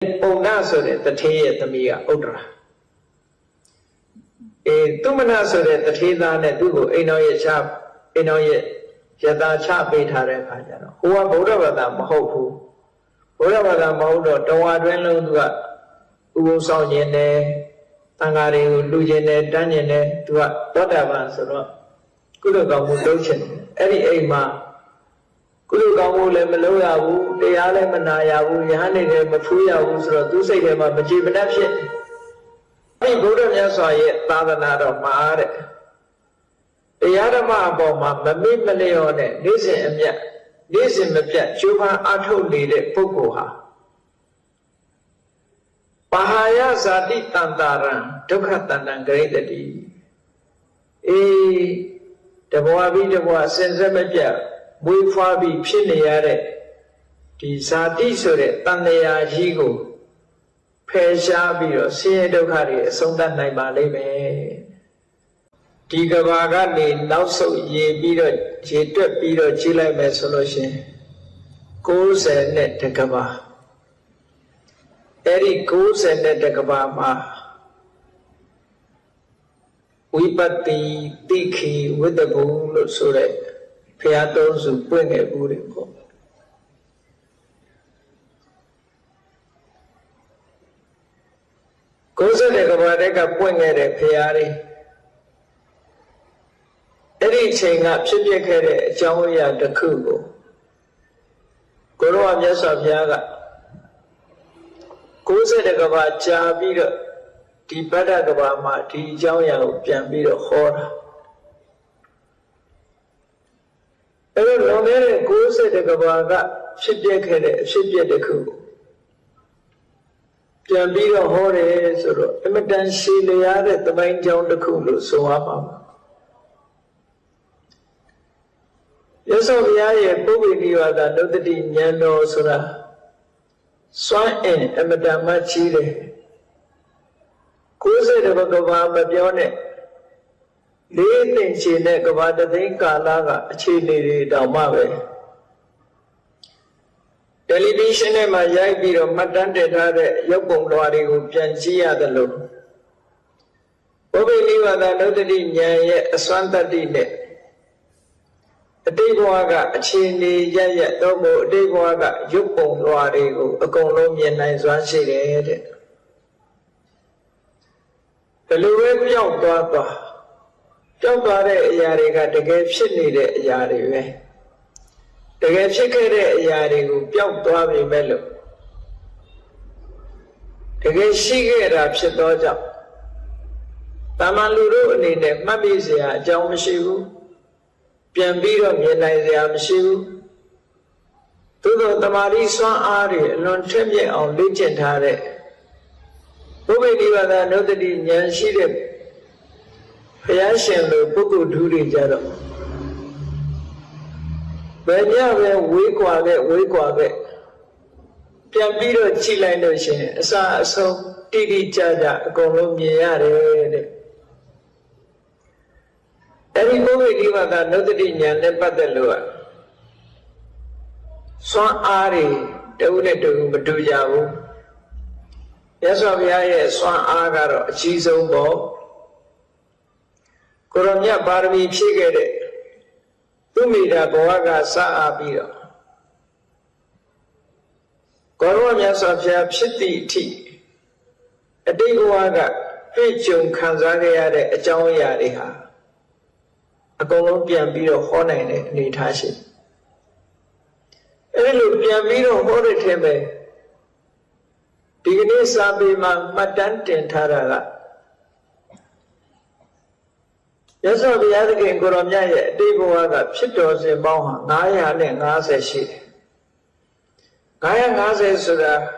Pona so that the tea at the Mia Odra. A Tumana so that the tea than a dugo, Inoye chap, Inoye Yada chap beat her Pajano. Who are Bodavada Mahopu? Bodavada Modo, Dowadwenu, Ugo Son Yene, Tangari, Lujene, Daniene, to a Dodavan, so Kudogamu Dochin, Eddie Ama. Kudugamu le Meloyawu, the Ale Manayawu, Yani Mafuyawu, so do say him a Majibanapship. I go to Yasoy, Tadanado Mare. The Yadama Boma, Mami Maleone, this is Mapia, Chupa Atu Lide, Pukuha. Pahaya Sadi Tandaran, Tukatan Great Di. E. The Boabi de Boa Senzamapia. We far be Pinayare, the Sadi Sore, Tanea Jigo, Pesha Biro, Siedokari, Sonda Naimale. Tigavagani, now so ye biro, Jeta Biro, Chile Mesolotion, goes and net Takaba. Eric goes and net Takaba. We but the Tiki with the bull Sore. Piatos who bring a Buddha. Cosa de Gavadeka bring a Piari. Anything up Chipia Jamoya the Kugo. Goroa Yasa Yaga. Cosa de Gavacha Bida, the Bada Gavama, the Jaya Jambida Hora. Long air goes at the Gavaga, Shipia the Kugo. Jambida Hores or Emitan Shiliad, the main John the Kulu, so up. Yes, of Yaya, Bobby, you are the Nodity Yano Sura. Swan in Emitama Chile. Goes at the Gavama Bione. They she neck about the thing Kalaga, Chili Damabe. Television and my Yabiro Matante had Yopong Lori who Janchia the look. Bobby Liva the Notary Yaya, a Santa Dine. A Deguaga, a Chili Yaya, Dobo, Deguaga, Yopong Lori, a Colombian and Swansi. The Luwe Yopapa. Don't got a Yariga to get Sydney the Yari. To get Chicken Yari who jumped to have a mellow. To get Shigger up Shatoja. Tamaluru need a Mabizia, Jamashivu, Piambiro, Yenizia Mashivu. To the Marisa Ari, non tremble on Legend Hare. Who may leave that notary Yanshid? Payashin the Buku Duri Jado. When you have a week, Piambiro Chile Notion, so Tidi Jaja, Colombia. Every movie leave that notary Nepatelua. Swan Ari, Dune to Medujavu. Yes, of Yaya, Swan Agaro, Chiso Bo. Coromia Barbie Chigere. Tumida Boaga Sa Abiro. Coromia Sofia Pshiti Tea. A Deguaga, Pichum Kanzaria, a Jawayariha. A Colombian Biro Honene, Nitashi. A little Piambino Horiteme. Digni Sabima Matante Taraga. Yes, I'll be at again, Goromia, Deguaga, Pitos in Boha, Naya and Nazashi. Naya Nazasura,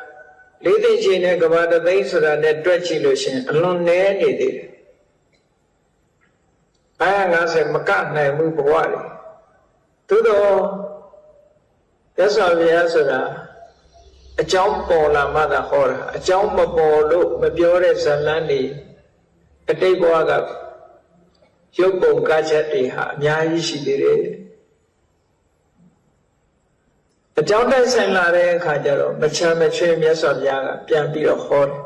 Lady Gina Gavada Basura, that Dretchilution, alone near Naya Nasa Makana, Mubawari. Tudo, yes, I'll be Asura. A jump ball, a mother horror, a jump ball, look, Mabiore Salani, a Deguaga. Yopo Gajatiha, Nyayishi did it. အကြောင်းတိုက်ဆိုင်လာတဲ့အခါကျတော့မချမ်းမချွေမြတ်စွာဘုရားကပြန်ပြီးတော့ဟောတယ်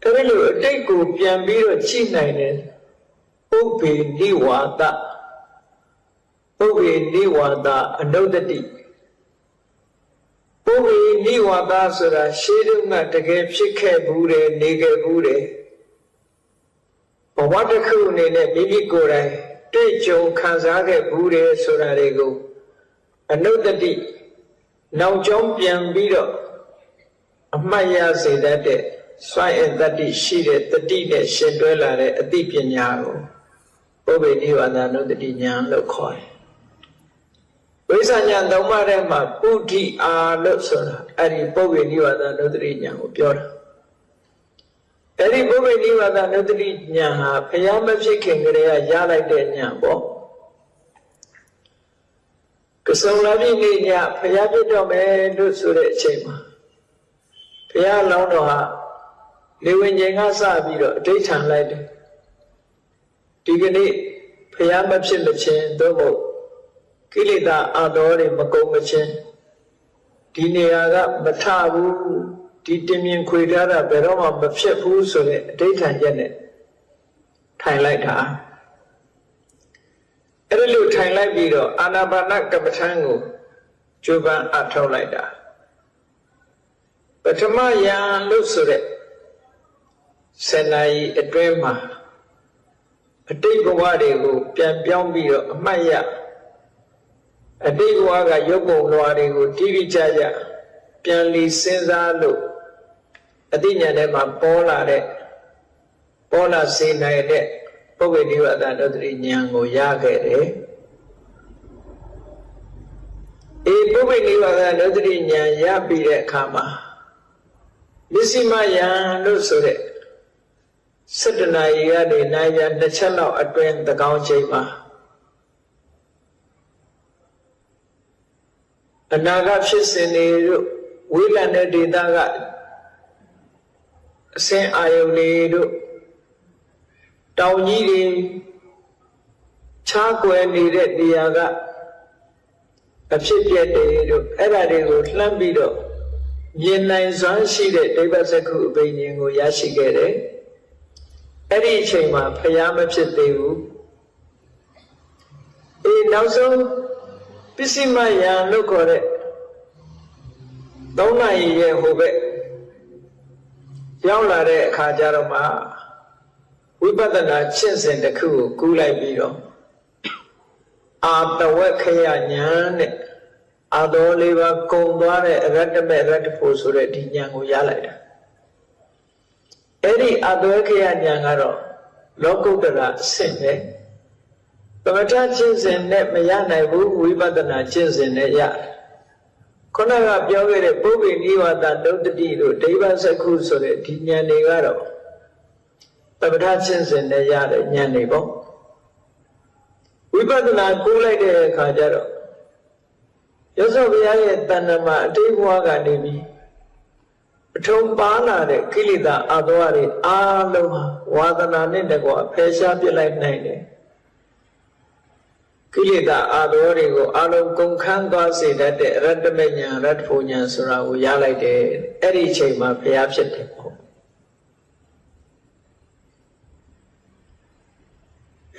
အဲဒီလိုအတိတ်ကိုပြန်ပြီးတော့ကြည့်နိုင်တယ်ပုဗ္ဗေနိဝါဒပုဗ္ဗေနိဝါဒအနုတ္တိပုဗ္ဗေနိဝါဒဆိုတာရှေးတုန်းကတကယ်ဖြစ်ခဲ့ဘူးတယ်နေခဲ့ဘူးတယ်ဘဝတစ်ခုအနေနဲ့မိမိကိုယ်တိုင်တွေ့ကြုံခံစားခဲ့ဘူးတယ်ဆိုတာတွေကိုအနုတ္တိနောက်ကျောင်းပြန်ပြီးတော့အမှတ်ရစေတတ်တဲ့စွမ်းအင်တတ္တိရှိတဲ့တတိနဲ့ရှင်တွဲလာတဲ့အသိပညာကိုပုဗ္ဗေနိဝါဒအနုတ္တိဉာဏ်လို့ခေါ်တယ်ဝိဇ္ဇာဉာဏ်သုံးပါးထဲမှာပုဋ္ဌိအာလို့ဆိုတာအဲ့ဒီပုဗ္ဗေနိဝါဒအနုတ္တိဉာဏ်ကိုပြောတာအဲ့ဒီပုဗ္ဗေနိဝါဒအနုတ္တိဉာဏ်ဟာဘုရားမဖြစ်ခင်ကတည်းကရလိုက်တဲ့ဉာဏ်ပေါ့ကစုံလာပြီနေ့ညဘုရားဖြစ်တော့မယ်လို့ဆိုတဲ့အချိန်မှာဘုရားလောင်းတော်ဟာလေဝင်ချိန်ကစပြီးတော့အဋ္ဌံလိုက်တယ်ဒီကနေ့ဘုရားမဖြစ်မချင်းသို့မဟုတ်ကိလေသာအတော်တွေမကုန်မချင်းဒီနေရာကမထဘူးဒီတင်မြင်ခွေထားတာဘယ်တော့မှမဖြစ်ဘူးဆိုတဲ့အဋ္ဌံချက်နဲ့ထိုင်လိုက်တာအဲ့ဒီလိုထိုင်လိုက်ပြီးတော့အာနာပါနကမ္မထံကိုကြိုးပမ်းအထောက်လိုက်တာပထမယံလို့ဆိုတဲ့7 နာရီအတွင်းမှာအတိတ်ဘဝတွေကိုပြန်ပြောင်းပြီးတော့အမှတ်ရအတိတ်ဘဝကရုပ်ပုံလွှာတွေကိုတိတိကျကျပြန်လီစဉ်းစားလို့အတိညာထဲမှာပေါ်လာစေနိုင်တဲ့ပုဗ္ဗေနိဝါဒအနုတ္တိဉာဏ်ကိုရခဲ့တယ်ပုဗ္ဗေနိဝါဒအနုတ္တိဉာဏ်ရပြီးတဲ့အခါမှာမစ္စည်းမယံလို့ဆိုတဲ့7 နာရီကနေနာရီ2 ချက်လောက်အတွင်းသကောင်းချိန်မှာအနာဂတ်ဖြစ်စဉ်တွေတို့ဝိလံတဲ့ဒေသကအစင်အာယုန်တွေတို့တောင်ကြီးတွေခြားကွယ်နေတဲ့နေရာကအဖြစ်ပြက်တွေတို့အဲ့ဒါတွေကိုလှမ်းပြီးတော့မြင်နိုင်စွမ်းရှိတဲ့ဒိဗ္ဗစက္ခုအဘိညာဉ်ကိုရရှိခဲ့တယ်အဲ့ဒီအချိန်မှာဖျားမဖြစ်သေးဘူးနောက်ဆုံးပစ္စည်းမယံလို့ခေါ်တဲ့3 နာရီရဲ့ဟိုဘက်ရောက်လာတဲ့အခါကျတော့မှဝိပဿနာရှင်းစဉ်တစ်ခုကိုကူးလိုက်ပြီးတော့အာတဝက်ခယဉာဏ်နဲ့အာတော် 4 ပါးကုံသွားတဲ့အရတ္တမေအရတ္တဖို့ဆိုတဲ့ဒီဉာဏ်ကိုရလိုက်တာအဲ့ဒီအာတဝက်ခယဉာဏ်ကတော့လောကုတ္တရာအဆင့်ပဲသမထရှင်းစဉ်နဲ့မရနိုင်ဘူးဝိပဿနာရှင်းစဉ်နဲ့ရတယ်ခုနကပြောခဲ့တဲ့ပုဗ္ဗေနိဝါဒဒုတ္တိတို့ဒိဗ္ဗစက္ခုဆိုတဲ့ဒီဉာဏ်တွေကတော့သမထရှင်းစဉ်နဲ့ရတဲ့ဉာဏ်တွေပေါ့ဝိပဿနာကိုးလိုက်တဲ့အခါကျတော့ရသော်ဘုရားရဲ့တဏ္ဍမှာအတိတ်ဘဝကနေပြီးအထုံပါလာတဲ့ကိလေသာအတ္တဝါတွေအားလုံးဟာဝါဒနာနဲ့တကွာဖယ်ရှားပြလိုက်နိုင်တယ်ကိလေသာအတ္တဝါတွေကိုအလုံးကုန်ခန်းသွားစေတတ်တဲ့အရတ္တမဉ္ဇဉ်ရတ္တဖို့ဉ္ဇဉ်ဆိုတာကိုရလိုက်တယ်အဲ့ဒီအချိန်မှာဘုရားဖြစ်တယ်ပေါ့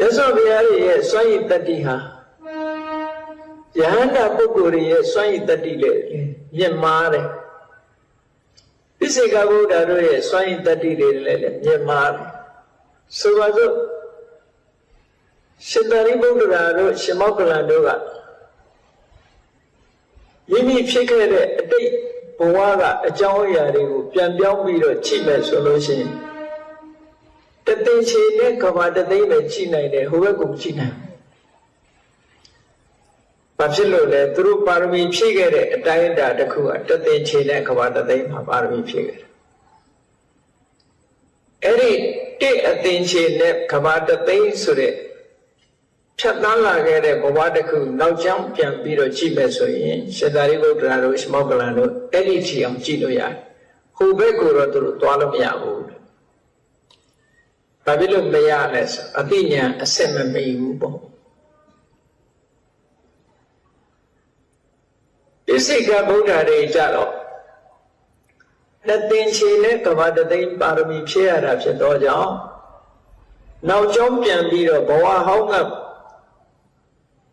ရသော်ဘုရားရဲ့စွမ်းရည်တတ္တိဟာယဟန္တာပုဂ္ဂိုလ်ရဲ့စွမ်းရည်တတ္တိလေမြင့်မားတယ်ပိစိကဗုဒ္ဓတို့ရဲ့စွမ်းရည်တတ္တိတွေလည်းမြင့်မားတယ်ဆိုပါစို့ရှင်သာရိပုတ္တရာတို့ရှင်မောက္ကလန်တို့ကမိမိဖြစ်ခဲ့တဲ့အတိတ်ဘဝကအကြောင်းအရာတွေကိုပြန်ပြောင်းပြီးတော့ကြည့်မယ်ဆိုလို့ရှိရင်တသိန်းချေနဲ့ကဘာတသိန်းပဲကြည့်နိုင်တယ်ဟိုဘက်ကမကြည့်နိုင်ဘာဖြစ်လို့လဲသူတို့ပါရမီဖြည့်ခဲ့တဲ့အတိုင်းအတာတစ်ခုကတသိန်းချေနဲ့ကဘာတသိန်းမှာပါရမီဖြည့်ခဲ့တယ်အဲ့ဒီ1 အသိန်းချေနဲ့ကဘာတသိန်းဆိုတဲ့ဖြတ်သန်းလာခဲ့တဲ့ဘဝတစ်ခုနောက်ကျောင်းပြန်ပြီးတော့ကြည့်မယ်ဆိုရင်ရှင်သာရိပုတ္တရာတို့ရှင်မောက္ကလန်တို့အဲ့ဒီထီအောင်ကြည့်လို့ရတယ်ဟိုဘက်ကိုတော့သူတို့သွားလို့မရဘူးဘာဖြစ်လို့မရလဲဆိုအသိဉာဏ်အစစ်မမီဘူးပေါ့ ပိစိကဗုဒ္ဓတွေကြတော့နှစ်သင်္ချေနဲ့ကဘာတသိန်းပါရမီဖြည့်ရတာဖြစ်တော့ကြောင့်နောက်ကျောင်းပြန်ပြီးတော့ဘဝဟောင်းက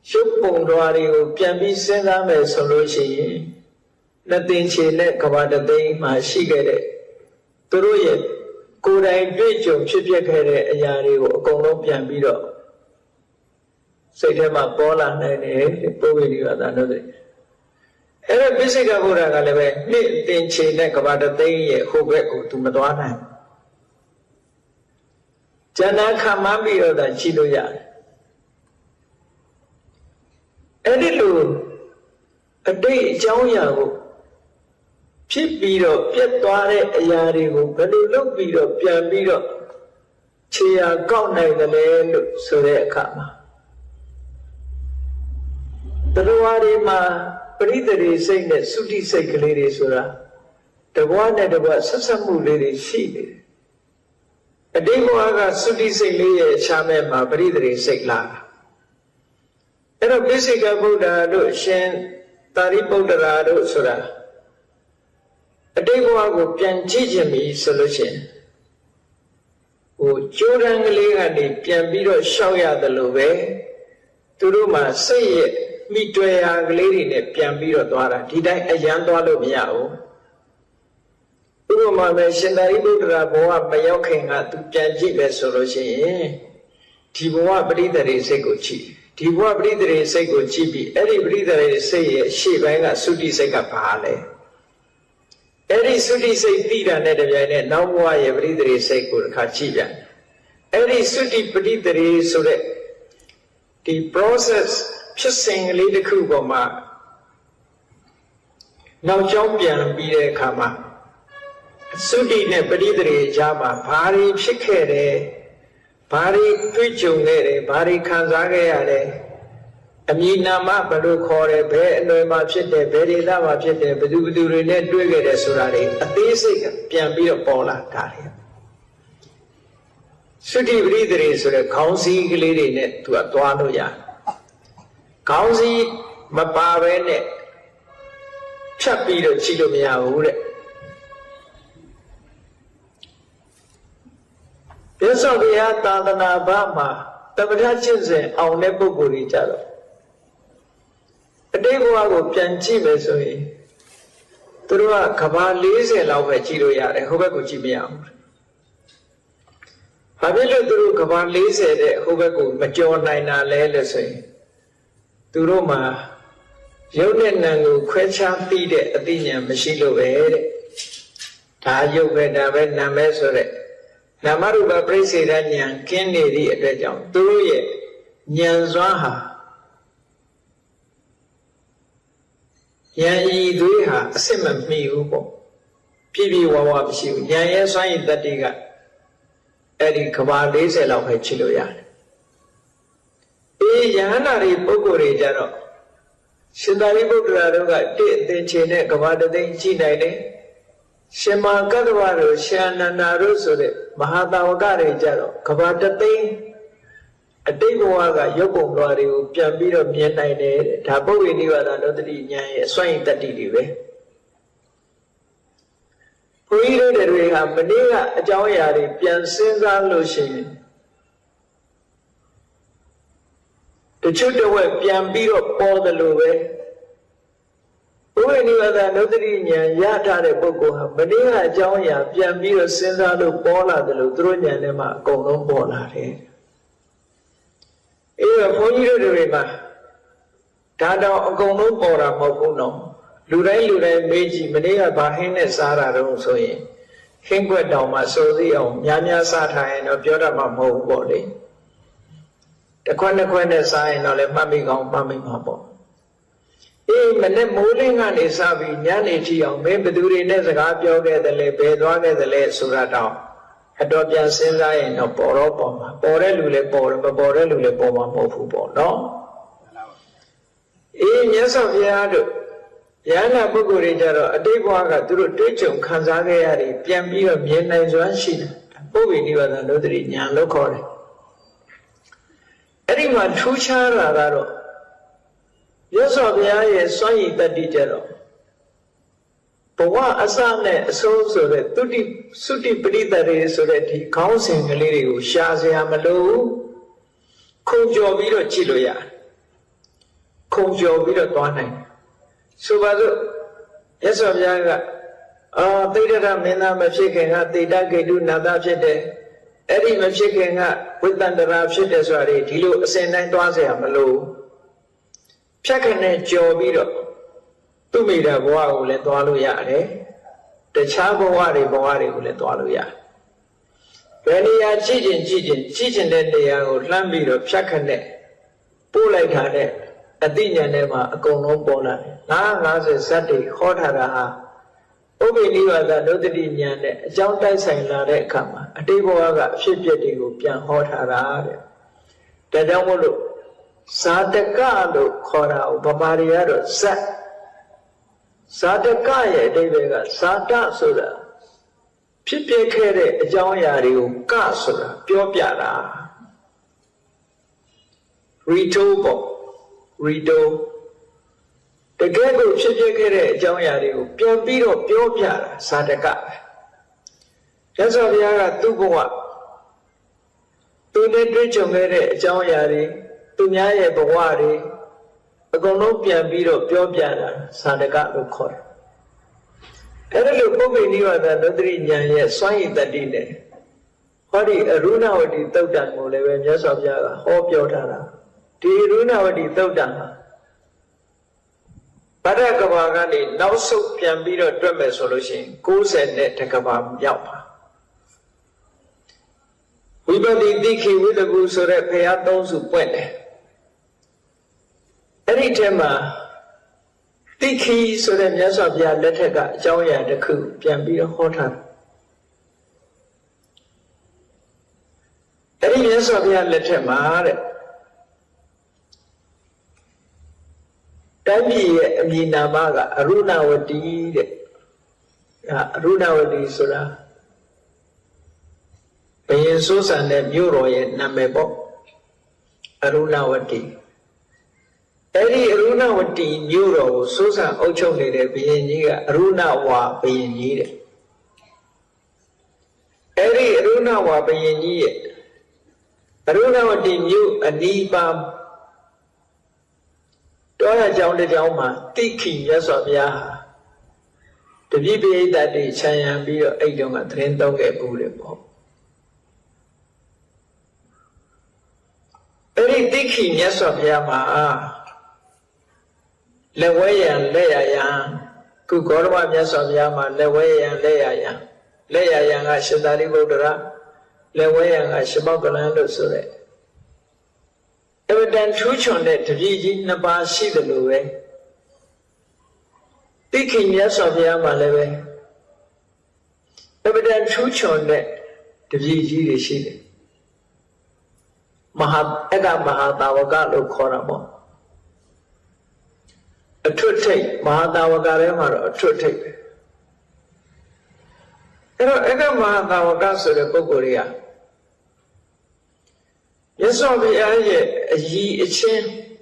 ရှုပ်ပုံတော်တွေကိုပြန်ပြီးစဉ်းစားမယ်ဆိုလို့ရှိရင်နှစ်သင်္ချေနဲ့ကဘာတသိန်းမှာရှိခဲ့တဲ့သူတို့ရဲ့ကိုယ်တိုင်တွေ့ကြုံဖြစ်ပျက်ခဲ့တဲ့အရာတွေကိုအကုန်လုံးပြန်ပြီးတော့စိတ်ထဲမှာပေါ်လာနိုင်တယ်ပုဗ္ဗေနိဗ္ဗာန်တို့တွေအဲ့တော့ပိစိကဗုဒ္ဓကလည်းပဲနှစ်သင်္ချေနဲ့ကဘာတသိန်းရဲ့ဟိုဘက်ကိုသူမသွားနိုင်ကျန်တာခံမှန်းပြီးတော့သာကြည့်လို့ရတယ်အဲ့ဒီလိုအတိတ်အကြောင်းအရာကိုဖြစ်ပြီးတော့ပြတ်သွားတဲ့အရာတွေကိုဘယ်လိုလုပ်ပြီးတော့ပြန်ပြီးတော့ခြေရာကောက်နိုင်တယ်လဲလို့ဆိုတဲ့အခါမှာတရားတွေမှာပရိသေရိစိတ်နဲ့သုတိစိတ်ကလေးတွေဆိုတာတဘွားနဲ့တဘွားဆက်ဆက်မှုလေးတွေရှိနေတယ်အတိတ်ဘဝကသုတိစိတ်လေးရဲ့ရှားမဲ့မှာပရိသေရိစိတ်လာတာအဲ့တော့ပိစိကဗုဒ္ဓတို့ရှင်သာရိပုတ္တရာတို့ဆိုတာအတိတ်ဘဝကိုပြန်ကြည့်ခြင်းပြီဆိုလို့ရှိရင်ကြိုးတန်းကလေးကနေပြန်ပြီးတော့ရှောက်ရတယ်လို့ပဲသူတို့မှာစိတ်ရဲ့မိတွေ့ရာကလေးတွေနဲ့ပြန်ပြီးတော့သွားတာဒီတိုင်းအရန်သွားလို့မရဘူးဥပမာပဲရှင်သာရိပုတ္တရာဘဝမရောက်ခင်ကသူပြန်ကြည့်ပဲဆိုလို့ရှိရင်ဒီဘဝပရိသေရိစိတ်ကိုကြည့်ဒီဘဝပရိသေရိစိတ်ကိုကြည့်ပြီးအဲ့ဒီပရိသေရိစိတ်ရဲ့ရှေ့ပိုင်းကသုတိစိတ်ကဘာလဲအဲ့ဒီသုတိစိတ်သိတာနဲ့တပြိုင်နက်နောက်ဘဝရဲ့ပရိသေရိစိတ်ကိုတစ်ခါကြည့်ပြန်အဲ့ဒီသုတိပရိသေရိဆိုတဲ့ဒီ process ဖြစ်စဉ်ကလေးတစ်ခုပေါ်မှာနောက်ကျောင်းပြန်ပြီးတဲ့အခါမှာသုတိနဲ့ပရိသေရိကြားမှာဘာတွေဖြစ်ခဲ့တယ်ဘာတွေတွေ့ကြုံခဲ့တယ်ဘာတွေခံစားခဲ့ရတယ်အမည်နာမဘယ်လိုခေါ်တယ်ဘယ်အနွယ်မှာဖြစ်တယ်ဘယ်ဒေသမှာဖြစ်တယ်ဘယ်သူတွေနဲ့တွေ့ခဲ့တယ်ဆိုတာတွေအသေးစိတ်ပြန်ပြီးတော့ပေါ်လာတာလေသုတိပရိသေရိဆိုတဲ့ခေါင်းစည်းကလေးတွေနဲ့သူကသွားလို့ရတယ်ခေါင်းစည်းမပါဘဲနဲ့ဖြတ်ပြီးတော့ကြည့်လို့မရဘူးတဲ့မြတ်စွာဘုရားသာသနာ့ဘာမှာသမထကျင့်စဉ်အောင်တဲ့ပုဂ္ဂိုလ်တွေကြတော့အတိတ်ဘဝကိုပြန်ကြည့်မယ်ဆိုရင်သူတို့ကကဘာ40လောက်ပဲကြည့်လို့ရတယ်ဟိုဘက်ကိုကြည့်မရဘူး။ဘာဖြစ်လို့သူတို့ကဘာ40တဲ့ဟိုဘက်ကိုမကြော်နိုင်တာလဲလို့ဆိုရင်သူတို့မှာရုပ်နဲ့နာမ်ကိုခွဲခြားသိတဲ့အသိဉာဏ်မရှိလို့ပဲတဲ့။ဒါရုပ်ပဲဒါပဲနာမ်ပဲဆိုတဲ့နာမရူပပရိစ္ဆေဒဉာဏ်ကင်းနေသည့်အတွက်ကြောင့်သူတို့ရဲ့ဉာဏ်စွမ်းဟာဉာဏ်ဤသွေးဟာအစစ်မမီဘူးပေါ့ပြည့်ပြည့်ဝဝမရှိဘူးဉာဏ်ရဲ့စွမ်းရည်တတ္တိကအဲ့ဒီကဘာ40လောက်ပဲချစ်လို့ရတယ်ယဟန္တာတွေပုဂ္ဂိုလ်တွေကြတော့ရှင်သာရိပုတ္တရာတို့ကတစ်အသင်္ချေနဲ့ကဘာတသိန်းကြည့်နိုင်တယ်ရှင်မကတ္တဝါတို့ရှင်အနန္ဒာတို့ဆိုတဲ့မဟာတာဝကတွေကြတော့ကဘာတသိန်းအတိတ်ဘဝကရုပ်ပုံတော်တွေကိုပြန်ပြီးတော့မြင်နိုင်တယ်ဒါပုဗ္ဗေနိဗ္ဗာန်သောတတိဉာဏ်ရဲ့အစွမ်းရည်တတ္တိတွေပဲဘုန်းကြီးတို့တွေဟာမနေ့ကအကြောင်းအရာတွေပြန်စဉ်းစားလို့ရှိရင်တချို့တော့ပြန်ပြီးတော့ပေါ်တယ်လို့ပဲဘုရားနိဗ္ဗာန်သောတတိဉာဏ်ရထားတဲ့ပုဂ္ဂိုလ်ဟာမနေ့ကအကြောင်းအရာပြန်ပြီးတော့စဉ်းစားလို့ပေါ်လာတယ်လို့သူတို့ဉာဏ်ထဲမှာအကုန်လုံးပေါ်လာတယ်အေးဘုန်းကြီးတို့တွေမှာဒါတော့အကုန်လုံးပေါ်တာမဟုတ်ဘူးနော်လူတိုင်းမေးကြည့်မနေ့ကဘာဟင်းနဲ့စားတာတော့ဆိုရင်ဟင်းခွက်တောင်မှစိုးသေးအောင်များစားထားရင်တော့ပြောတတ်မှာမဟုတ်ဘူးပေါ့လေတစ်ခွက်နှစ်ခွက်နဲ့စားရင်တော့လည်းမှတ်မိကောင်းမှတ်မိမှာပေါ့အေးမနေ့မိုးလင်းကနေစပြီးညနေထိအောင်မင်းဘယ်သူတွေနဲ့စကားပြောခဲ့တယ်လဲဘယ်သွားခဲ့တယ်လဲဆိုတာတော့အတော်ပြန်စဉ်းစားရင်တော့ပေါ်တော့ပေါ်မှာပေါ်တဲ့လူလည်းပေါ်တယ်မပေါ်တဲ့လူလည်းပေါ်မှာမဟုတ်ဘူးပေါ့နော်အေးမြတ်စွာဘုရားတို့ယန္တာပုဂ္ဂိုလ်တွေကြတော့အတိတ်ဘဝကသူတို့တွေးကြုံခံစားခဲ့ရတယ်ပြန်ပြီးတော့မြင်နိုင်စွမ်းရှိတယ်ပုဗ္ဗေနိဗ္ဗာန်သောတတိဉာဏ်လို့ခေါ်တယ်အဲ့ဒီမှာထူးခြားတာကတော့ Yeso Biaye Swai Tadijero Bawa Asane so that Suti Pritare so that he counsing a lady who Shazia Malo Kojo Viro Chiloya Kojo Viro Twane. So Yeso Biaga Tita Mena Machika, Tita Gedu Nada Chete, Eddie Machika, with the Rapshit Swari, Tilo Saint Antoine Malo. Chakane Jobiro to me the boa will let Waluya, the Chabawari Boari will let Waluya. When he are cheating, then they are Lambiro, Chakane, Pulai Hade, Adina Nema, a Gono Bona, Nasa Sati, Hotaraha, Obiniva, the Nodinian, John Dyson Lare Kama, a Deboaga, Shipjetigo, Pian Hotara, the Damolo. Sadaka Kora Babariado Sat Sadaka Devega Sata Soda Pipe Kere Jawayari Kasura Piopiara Rito The Gego Pipe Kere Jawayari Piopiro Piopiara Sadaka That's all the other Tuboa Tune Trichomere Jawayari Tunya Bawari, a Gonopian Biro, Piopiana, Sadaka Lukor. Every Pope knew that Nodrinia, yes, Swai that dinner. Hori, a Runa or the Totan Mole, just of Yaga, Hope Yotana. The Runa or the Totana. Parakavagani, now so Piambiro Drummer solution, goes and net Takabam Yapa. We believe Diki with the goose or a pay out those who went. Any time, Diki so that Yasabia Letega, Joya the coup, Piambiro Hotan. Any Yasabia Letema Dami Minamaga, Aruna Wadi Sura. When Susan the Muro in Namebo Arunawati. Eddie Arunawati Muro, Susan Ocho needed being near Arunawa being needed. Eddie Arunawa being needed. Arunawati knew a knee bum. Doya John the Joma, Tiki Yasabia. The BBA that the China be a young and trained dog a bullet. Very dicky, yes, of Yama. Leway and Leia, Kukorwa, yes, of Yama, Leway and Leia. Leia young, I should not even go Leway and I should not go and so. Ever done truth on that to be in the bar, see the Luwe. Dicky, yes, of Yama, Lewe. Ever done truth on that to be see. Ega Mahadavaga lo Koramo. A true take, Mahadavaga, a true take. Ega Mahadavaga so the Bogoria. Yes, I'll be a ye a chin.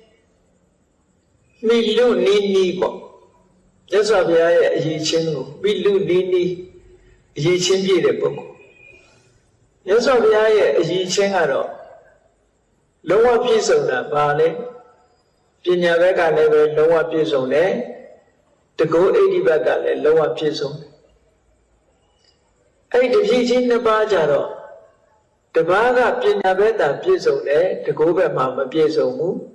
Me lu ni bo. Yes, I'll be a ye chin. Me lu ni ye chin be the book. Yes, I'll be a ye chin at all. Lower piece of that valley, Pinya Vega level, lower piece on there, to go 80 back lower piece on. I did in the Bajaro. The Baga Pinya Vega piece on there, to go back Mamma piece on move.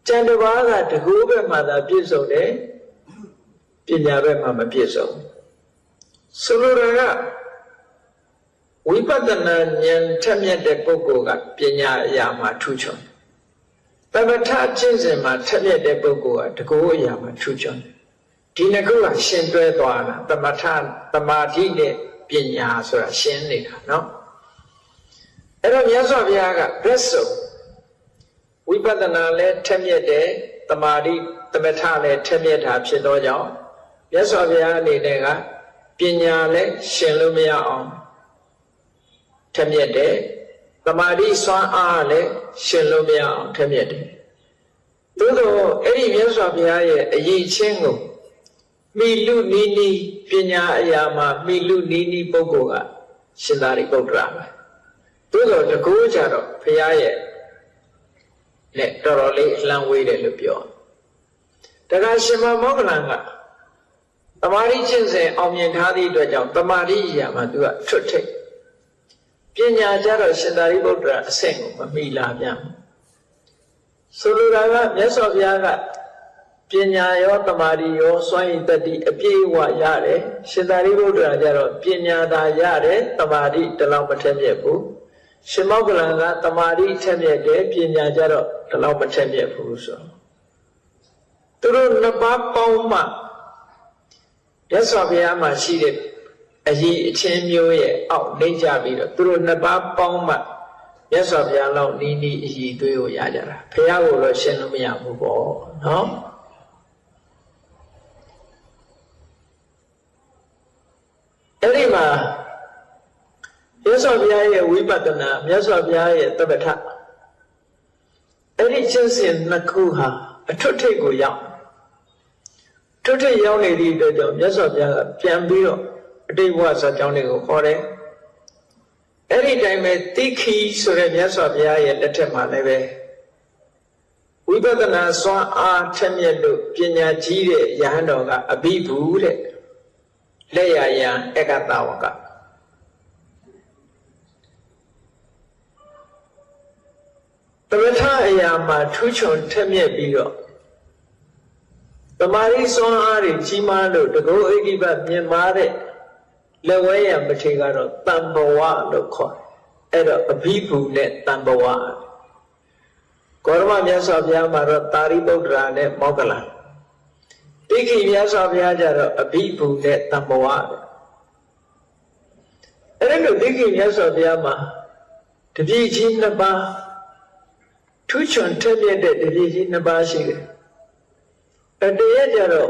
Chandabaga to go back Mother piece on there, Pinya Vega Mamma piece on. Solora. We put the Nan Tamia de Bogoga, Pinya Yama Tuchon. Babata Chinsema, Tamia de Bogoa, to go Yama Tuchon. Dinagua, Shendra Dwana, the Matan, the Martine, Pinya, so a Shendina, no? Eram Yazaviaga, Presso. We put the Nale, Tamia de, the Mardi, the Metale, Tamia Tapsidoya, Yazavia Nega, Pinya le, Shelumia on. Tamyede, the Madi Swan Ale, Shelomia, Tamyede. သို့သောအဲ့ဒီမြတ်စွာဘုရားရဲ့အရေးချင်းကိုမိလူနီးနီးပညာအရာမှာမိလူနီးနီးပုဂ္ဂိုလ်ကရှင်သာရိပုတ္တရာပဲသို့သောတကူကြတော့ဘုရားရဲ့နဲ့တော်တော်လေးအလှမ်းဝေးတယ်လို့ပြောတခါရှင်မောဂလန်ကတမာရိကျင့်စဉ်အောင်မြင်ထားသည့်အတွက်ကြောင့်တမာရိအရာမှာသူကထွတ်ထိပ်ပညာကြတော့ရှင်သာရိပုတ္တရာအဆင့်ကိုမမီလာပြန်ဆိုလိုတာကမြတ်စွာဘုရားကပညာရောတမာရိရောစွမ်းရည်တတ္တိအပြည့်အဝရတယ်ရှင်သာရိပုတ္တရာကြတော့ပညာသာရတယ်တမာရိတလောက်မထက်မြက်ဘူးရှင်မောဂလန်ကတမာရိထက်မြက်တယ်ပညာကြတော့တလောက်မထက်မြက်ဘူးဆိုသူတို့နှစ်ပါးပေါင်းမှမြတ်စွာဘုရားမှာရှိတဲ့အရေးအချင်းမျိုးရဲ့အောက်နေကြပြီးတော့သူတို့နှစ်ပါးပေါင်းမှမြတ်စွာဘုရားလောက်နီးနီးအရေးသွေးကိုရကြတာဘုရားကိုတော့ရှင်းလို့မရဘူးပေါ့နော်အဲ့ဒီမှာမြတ်စွာဘုရားရဲ့ဝိပဿနာမြတ်စွာဘုရားရဲ့တပ္ပထအဲ့ဒီကျင့်စဉ်နှစ်ခုဟာအထွတ်ထိပ်ကိုရောက်ထွတ်ထိပ်ရောက်နေသည့်အတွက်ကြောင့်မြတ်စွာဘုရားကပြန်ပြီးတော့အတိတ်ဘဝဇာတ်ကြောင်းတွေကိုခေါ်တယ်အဲ့ဒီတိုင်းပဲတိခိဆိုတဲ့မြတ်စွာဘုရားရဲ့လက်ထက်မှာလည်းပဲဝိပဿနာစွမ်းအားထက်မြက်လို့ပညာကြီးတဲ့ယဟန်တော်ကအဘိဓုတဲ့လက်ရယံဧကတဝကတမထအရာမှာထူးချွန်ထက်မြက်ပြီးတော့တမာရိစွမ်းအားတွေကြီးမားလို့တကောဣတိပတ်မြင်မာတဲ့လက်ဝဲရမထေကတော့တန်ဘဝလို့ခေါ်တယ်အဲ့တော့အဘိဓုနဲ့တန်ဘဝဂေါရမမြတ်စွာဘုရားမှာတော့သာရိပုတ္တရာနဲ့မောဂလန်တိခိမြတ်စွာဘုရားကျတော့အဘိဓုနဲ့တန်ဘဝအဲ့ဒါတိခိမြတ်စွာဘုရားမှာတပည့်ကြီးနှစ်ပါးထူးချွန်ထက်မြက်တဲ့တပည့်ကြီးနှစ်ပါးရှိတယ်တရကြတော့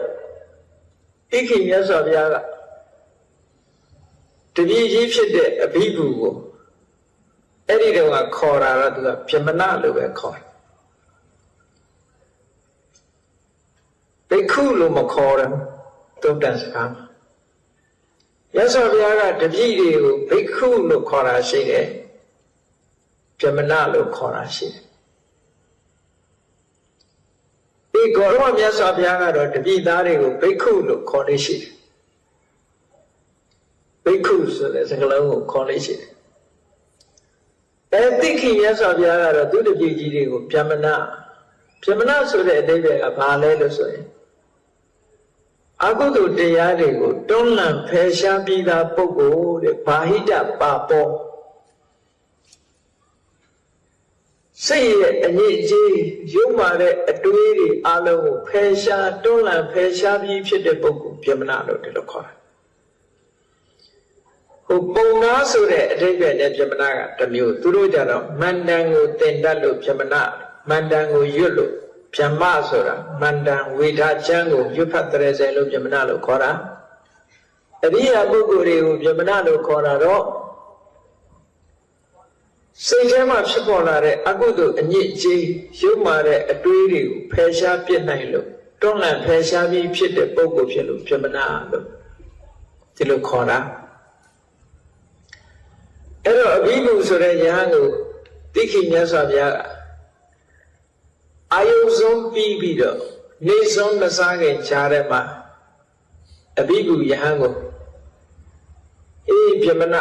တိခိမြတ်စွာဘုရားကတပည့်ကြီးဖြစ်တဲ့အဘိဓုကိုအဲ့ဒီတော့ခေါ်တာတော့သူကဗြဟ္မဏလို့ပဲခေါ်တယ်ဘိက္ခုလို့မခေါ်တယ်သုတ္တန်စကားမှာမြတ်စွာဘုရားကတပည့်တွေကိုဘိက္ခုလို့ခေါ်တာရှိတယ်ဗြဟ္မဏလို့ခေါ်တာရှိတယ်ဒီဂေါရမမြတ်စွာဘုရားကတော့တပည့်သားတွေကိုဘိက္ခုလို့ခေါ်လို့ရှိတယ်ဘိက္ခုဆိုတဲ့စကားလုံးကိုခေါ်လို့ရှိတယ်တိခိမြတ်စွာဘုရားကတော့သူတပည့်ကြီးတွေကိုဗြဟ္မဏဆိုတဲ့အဓိပ္ပာယ်ကဘာလဲလို့ဆိုရင်အကုသိုလ်တရားတွေကိုတွန်းလှန်ဖယ်ရှားပြီးသားပုဂ္ဂိုလ်တဲ့ဘာဟိတပါပောစိတ်ရဲ့အငြိအကျေးရုပ်မာတဲ့အတွေးတွေအလုံးကိုဖယ်ရှားတွန်းလှန်ဖယ်ရှားပြီးဖြစ်တဲ့ပုဂ္ဂိုလ်ဗြဟ္မဏလို့ဒီလိုခေါ်တာဟိုပုံနာဆိုတဲ့အဓိပ္ပာယ်နဲ့ဗြဟ္မဏကတစ်မျိုးသူတို့ကြတော့မန္တန်ကိုတင်တတ်လို့ဗြဟ္မဏမန္တန်ကိုရွတ်လို့ဗြဟ္မဆိုတာမန္တန်ဝေဒချမ်းကိုရွတ်ဖတ်တဲ့ဆယ်လို့ဗြဟ္မဏလို့ခေါ်တာအရိယာပုဂ္ဂိုလ်တွေကိုဗြဟ္မဏလို့ခေါ်တာတော့စိတ်ထဲမှာဖြစ်ပေါ်လာတဲ့အကုသိုလ်အညစ်အကြေးရုပ်မာတဲ့အတွေးတွေကိုဖယ်ရှားပြစ်နိုင်လို့တွန်းလှန်ဖယ်ရှားပြီးဖြစ်တဲ့ပုဂ္ဂိုလ်ဖြစ်လို့ဗြဟ္မဏလို့ဒီလိုခေါ်တာအဲ့တော့အဘိဓုဆိုတဲ့ယဟန်ကိုတိခိမြတ်စွာဘုရားအာယုဆုံးပြီးတော့နေဆုံးမစားခင်ခြားထဲမှာအဘိဓုယဟန်ကိုဗြဟ္မဏ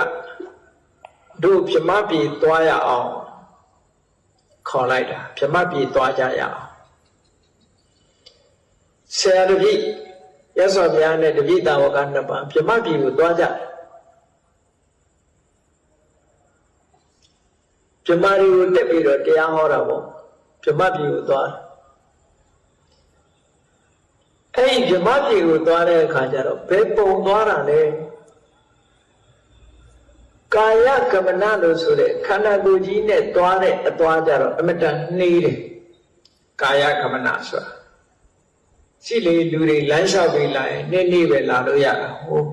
တို့ဗြဟ္မပြည်သွားရအောင်ခေါ်လိုက်တာဗြဟ္မပြည်သွားကြရအောင်ဆရာတပည့်ရသော်ဘုရားနဲ့တပည့်တာဝကနှစ်ပါးဗြဟ္မပြည်ကိုသွားကြဗြဟ္မတွေကိုတက်ပြီးတော့တရားဟောတာပေါ့ဗြဟ္မပြည်ကိုသွားအဲ့ဒီဗြဟ္မပြည်ကိုသွားတဲ့အခါကျတော့ဘယ်ပုံသွားတာလဲကာယကမ္မနာလို့ဆိုတဲ့ခန္ဓာကိုယ်ကြီးနဲ့သွားတဲ့အသွားကြတော့အမတန်နှေးတယ်ကာယကမ္မနာဆိုတာရှိလေလူတွေလမ်းလျှောက်ပြီးလာရင်နေ့ပဲလာလို့ရတာဟုတ်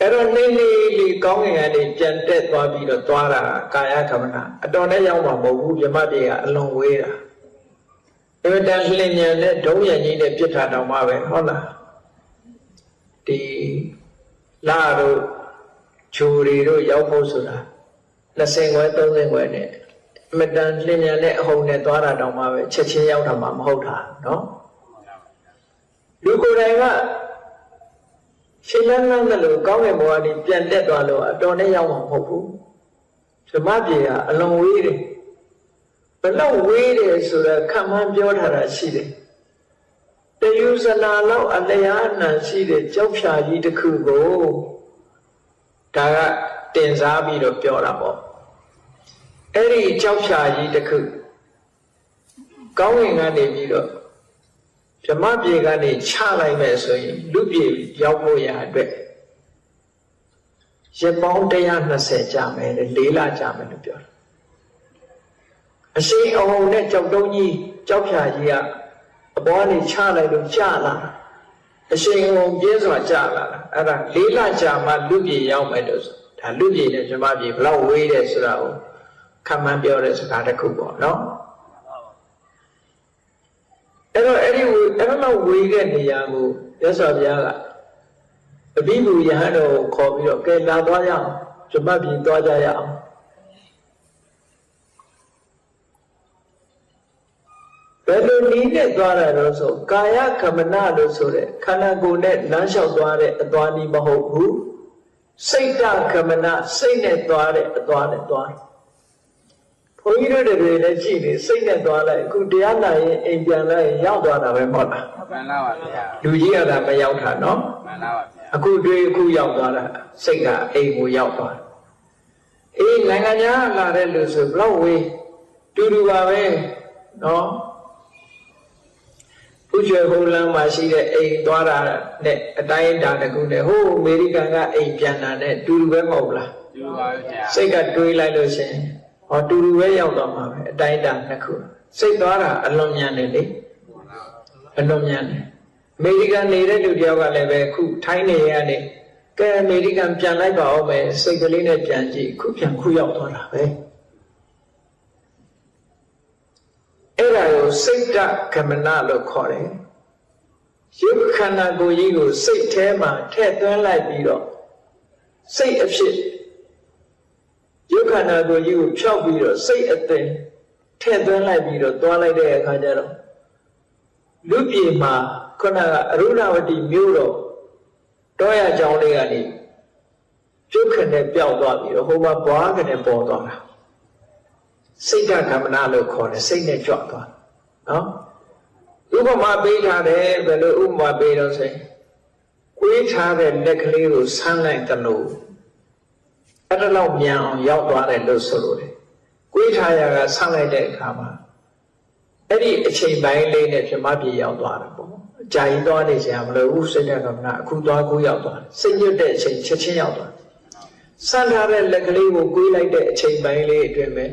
အဲ့တော့နေ့လေးကောင်းငင်ကနေပြန်တက်သွားပြီးတော့သွားတာကာယကမ္မနာအတော်နဲ့ရောက်မှာမဟုတ်ဘူးဗြဟ္မပြေကအလွန်ဝေးတာ အမတန်လျင်မြန်တဲ့ဒုံးရံကြီးနဲ့ပြစ်ထားတော့မှပဲဟုတ်လားဒီလာတို့ဂျိုရီတို့ရောက်ဖို့ဆိုတာ20ခွဲ30ခွဲနဲ့အမတန်လျင်မြန်တဲ့အဟုန်နဲ့သွားတာတော့မှပဲချက်ချင်းရောက်တာမှမဟုတ်တာနော်လူကိုယ်တိုင်ကရှင်းလန်းလန်းတယ်လို့ကောင်းတဲ့ဘဝကနေပြန်တက်သွားလို့အတော်နဲ့ရောက်မှာမဟုတ်ဘူးဓမ္မပြေကအလွန်ဝေးတယ်ဘလောက်ဝေးတယ်ဆိုတော့ခံမှန်းပြောထားတာရှိတယ်တယူဇနာလောက်အလျားအနံရှိတဲ့ကြောက်ဖြာကြီးတစ်ခုကိုဒါကတင်စားပြီးတော့ပြောတာပေါ့အဲ့ဒီကြောက်ဖြာကြီးတစ်ခုကောင်းဝင်ကနေပြီးတော့ဓမ္မပြေကနေချလိုက်မယ်ဆိုရင်လူပြေရောက်ဖို့ရအတွက်ရပောင်း120ကြာမယ်လေ4လကြာမယ်လို့ပြောတယ်အရှိန်အဟုန်နဲ့ကြောက်တုံးကြီးကြောက်ဖြာကြီးကအပေါ်ကနေချလိုက်လို့ကြာလာအရှိန်အဟုန်ပြင်းစွာကြာလာအဲ့ဒါ4လကြာမှလူပြေရောက်မယ်လို့ဒါလူပြေနဲ့ဓမ္မပြေဘလောက်ဝေးတယ်ဆိုတာကိုခံမှန်းပြောတဲ့စကားတစ်ခုပေါ့နော်အဲ့တော့အဲ့လောက်ဝေးတဲ့နေရာကိုရသော်ဘုရားကအဘိဓုယဟန်တော်ကိုခေါ်ပြီးတော့ကဲလာသွားရအောင်ဓမ္မပြည်သွားကြရအောင်ဘယ်လိုနည်းနဲ့သွားတာတော့ဆိုကာယကမ္မနာလို့ဆိုတဲ့ခန္ဓာကိုယ်နဲ့လမ်းလျှောက်သွားတဲ့အသွားနည်းမဟုတ်ဘူးစိတ်တကမ္မနာစိတ်နဲ့သွားတဲ့အသွားနဲ့သွားဘုန်းကြီးတို့တွေလည်းကြည့်နေစိတ်နဲ့သွားလိုက်အခုတရားနာရင်အိမ်ပြန်လိုက်ရောက်သွားတာပဲမဟုတ်လားမှန်ပါပါဗျာလူကြီးကမရောက်တာနော်မှန်ပါပါဗျာအခုတွေ့အခုရောက်သွားတာစိတ်ကအိမ်ကိုရောက်သွားအေးနိုင်ငံခြားလာတဲ့လူဆိုဘလောက်ဝေးတူတူပါပဲနော်ဥကျွေဟိုလမ်းမှာရှိတဲ့အိမ်သွားတာနဲ့အတိုင်းအတာတကူနဲ့ဟိုအမေရိကန်ကအိမ်ပြန်လာတဲ့တူတူပဲမဟုတ်လားတူပါဗျာစိတ်ကတွေးလိုက်လို့ရှင်ဟောတူတူပဲရောက်သွားမှာပဲအတိုင်းအတာနှစ်ခုစိတ်သွားတာအလွန်မြန်တယ်လေအလွန်မြန်တယ်အမေရိကန်နေတဲ့လူတယောက်ကလည်းပဲခုထိုင်းနေရတဲ့ကဲအမေရိကန်ပြန်လိုက်ပါဦးမယ်စိတ်ကလေးနဲ့ပြန်ကြည့်ခုပြန်ခုရောက်သွားတာပဲအဲ့ဒါကိုစိတ်တကမ္မနာလို့ခေါ်တယ်ရုပ်ခန္ဓာကိုယ်ကြီးကိုစိတ်ထဲမှာထည့်သွင်းလိုက်ပြီးတော့စိတ်အဖြစ်ရုပ်ခန္ဓာကိုယ်ကြီးကိုဖြောက်ပြီးတော့စိတ်အသိထည့်သွင်းလိုက်ပြီးတော့သွားလိုက်တဲ့အခါကျတော့လူပြေမှာခုနကအရုဏဝတီမြို့တော်တောရကျောင်းလေးကနေကျုပ်ခနဲ့ပျောက်သွားပြီးတော့ဟိုမှာဘွားခနဲ့ပေါ်သွားတာစိတ်ကမ္မနာလို့ခေါ်တယ်စိတ်နဲ့ကြွသွားနော်ဥပမာပေးထားတယ်ဘယ်လိုဥပမာပေးတော့ဆိုရင်ကွေးထားတဲ့လက်ကလေးကိုဆန်းလိုက်တယ်လို့အဲ့ဒါလောက်မြန်အောင်ရောက်သွားတယ်လို့ဆိုလို့တယ်ကွေးထားရကဆန်းလိုက်တဲ့အခါမှာအဲ့ဒီအချိန်ပိုင်းလေးနဲ့ပြမပြေရောက်သွားတယ်ပေါ့အကြာကြီးသွားနေစရာမလိုဘူးစိတ်ကမ္မနာအခုသွားကိုရောက်သွားတယ်စိတ်ညွတ်တဲ့အချိန်ချက်ချင်းရောက်သွားဆန်းထားတဲ့လက်ကလေးကိုကွေးလိုက်တဲ့အချိန်ပိုင်းလေးအတွင်းပဲ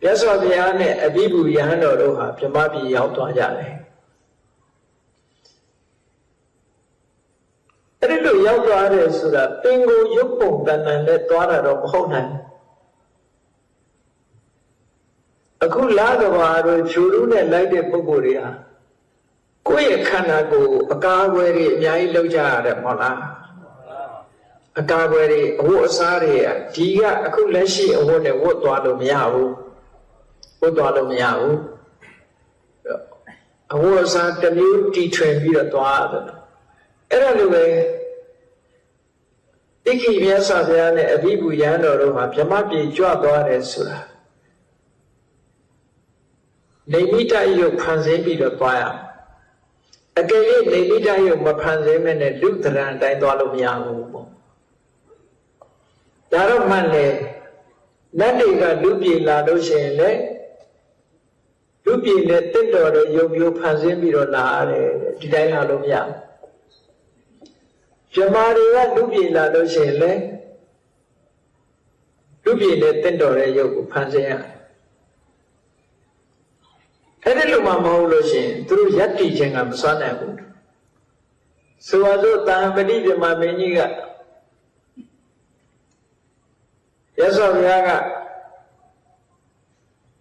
မြတ်စွာဘုရားနဲ့အဘိဓုယဟန်တော်တို့ဟာပြမပြေရောက်သွားကြတယ်အဲ့ဒီလိုရောက်သွားတယ်ဆိုတာပင်ကိုရုပ်ပုံတန်တန်နဲ့သွားတာတော့မဟုတ်နိုင်အခုလာကဘာတို့ဂျိုရုနဲ့လိုက်တဲ့ပုဂ္ဂိုလ်တွေဟာကိုယ့်ရဲ့ခန္ဓာကိုယ်အကာအကွယ်တွေအများကြီးလုပ်ကြရတယ်မဟုတ်လားအကာအကွယ်တွေအဝတ်အစားတွေဒီကအခုလက်ရှိအဝတ်နဲ့ဝတ်သွားလို့မရဘူးဝတ်သွားလို့မရဘူးအဝတ်အစားတစ်မျိုးတီထွင်ပြီးတော့သွားရတယ်အဲ့ဒါလိုပဲတိခိမြတ်စွာဘုရားနဲ့အဘိဓုယဟန်တော်တို့ဟာဗြဟ္မပြေကြွသွားတယ်ဆိုတာနေမိတယုတ်ဖန်ဆင်းပြီးတော့သွားရအကယ်၍နေမိတယုတ်မဖန်ဆင်းမဲ့နဲ့လူသဏ္ဍာန်တိုင်းသွားလို့မရဘူးပေါ့ဒါတော့မှန်လေနတ်တွေကလူပြေလာလို့ရှိရင်လေလူပြေနဲ့တင့်တော်တဲ့ယုတ်မျိုးဖန်ဆင်းပြီးတော့လာရတယ်ဒီတိုင်းလာလို့မရဘူးဗြဟ္မာတွေကလူပြေလာလို့ရှိရင်လေလူပြေနဲ့တင့်တော်တဲ့ယုတ်ကိုဖန်ဆင်းရတယ်အဲ့ဒီလိုမှမဟုတ်လို့ရှိရင်သူတို့ယက်တီခြင်းကမစွမ်းနိုင်ဘူးဆိုပါစို့တာမတိပြမမင်းကြီးကရသော်ဘုရားက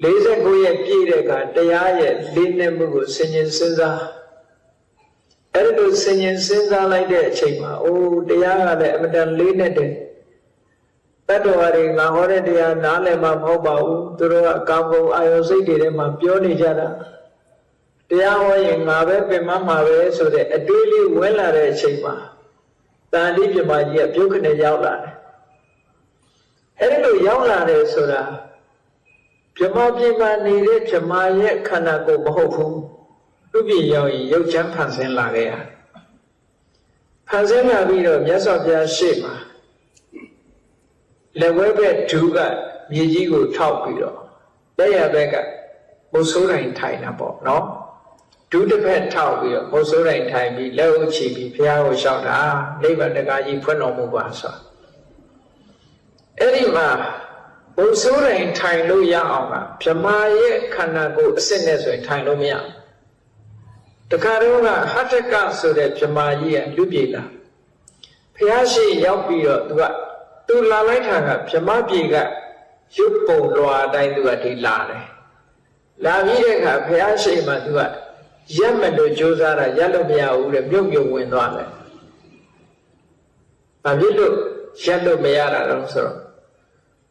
49ရက်ပြည့်တဲ့အခါတရားရဲ့လေးနက်မှုကိုဆင်ញင်စဉ်းစားအဲ့လိုဆင်ញင်စဉ်းစားလိုက်တဲ့အချိန်မှာအိုးတရားကလည်းအမတန်လေးနက်တယ်တတ္တဝါတွေငါဟောတဲ့တရားနားလည်မှာမဟုတ်ပါဘူးသူတို့ကကာမဂုဏ်အာယုစိတ်တွေထဲမှာပြောနေကြတာတရားဟောရင်ငါပဲပင်မမှာပဲဆိုတဲ့အတွေးလေးဝင်လာတဲ့အချိန်မှာတန်တိပြမကြီးကပြုတ်ခနဲ့ရောက်လာတယ်အဲ့ဒီလိုရောက်လာတယ်ဆိုတာပြမပြမနေတဲ့ပြမရဲ့ခန္ဓာကိုယ်မဟုတ်ဘူးသူပြရောက်ရင်ရုပ်ချမ်းဖန်ဆင်းလာခဲ့ရဖန်ဆင်းလာပြီးတော့မြတ်စွာဘုရားရှေ့မှာလက်ဝဲဘက်ဒူးကမြေကြီးကိုထောက်ပြီးတော့လက်ရဘက်ကမုတ်ဆိုးတိုင်းထိုင်တာပေါ့နော်ဒူးတစ်ဖက်ထောက်ပြီးတော့မုတ်ဆိုးတိုင်းထိုင်ပြီးလက်ဥချီပြီးဘုရားကိုလျှောက်တာနိဗ္ဗာန်တကားကြီးဖွင့်တော်မူပါဆိုအဲ့ဒီမှာမုတ်ဆိုးတိုင်းထိုင်လို့ရအောင်ကဗြဟ္မာရဲ့ခန္ဓာကိုယ်အစစ်နဲ့ဆိုရင်ထိုင်လို့မရတခါတော့ကဟတ္တကဆိုတဲ့ဗြဟ္မာကြီးကလူပြေလာဘုရားရှိရောက်ပြီးတော့သူလာလိုက်တာကဗြဟ္မာပြေကရုပ်ပုံလွာအတိုင်းသူကဒီလာတယ်လာပြီးတဲ့အခါဘုရားရှိမှသူကရက်မလို့ကြိုးစားတာရက်လို့မရဘူးတဲ့မြုပ်မြုပ်ဝင်သွားတယ်။ဘာဖြစ်လို့ရက်လို့မရတာတော့ဆိုတော့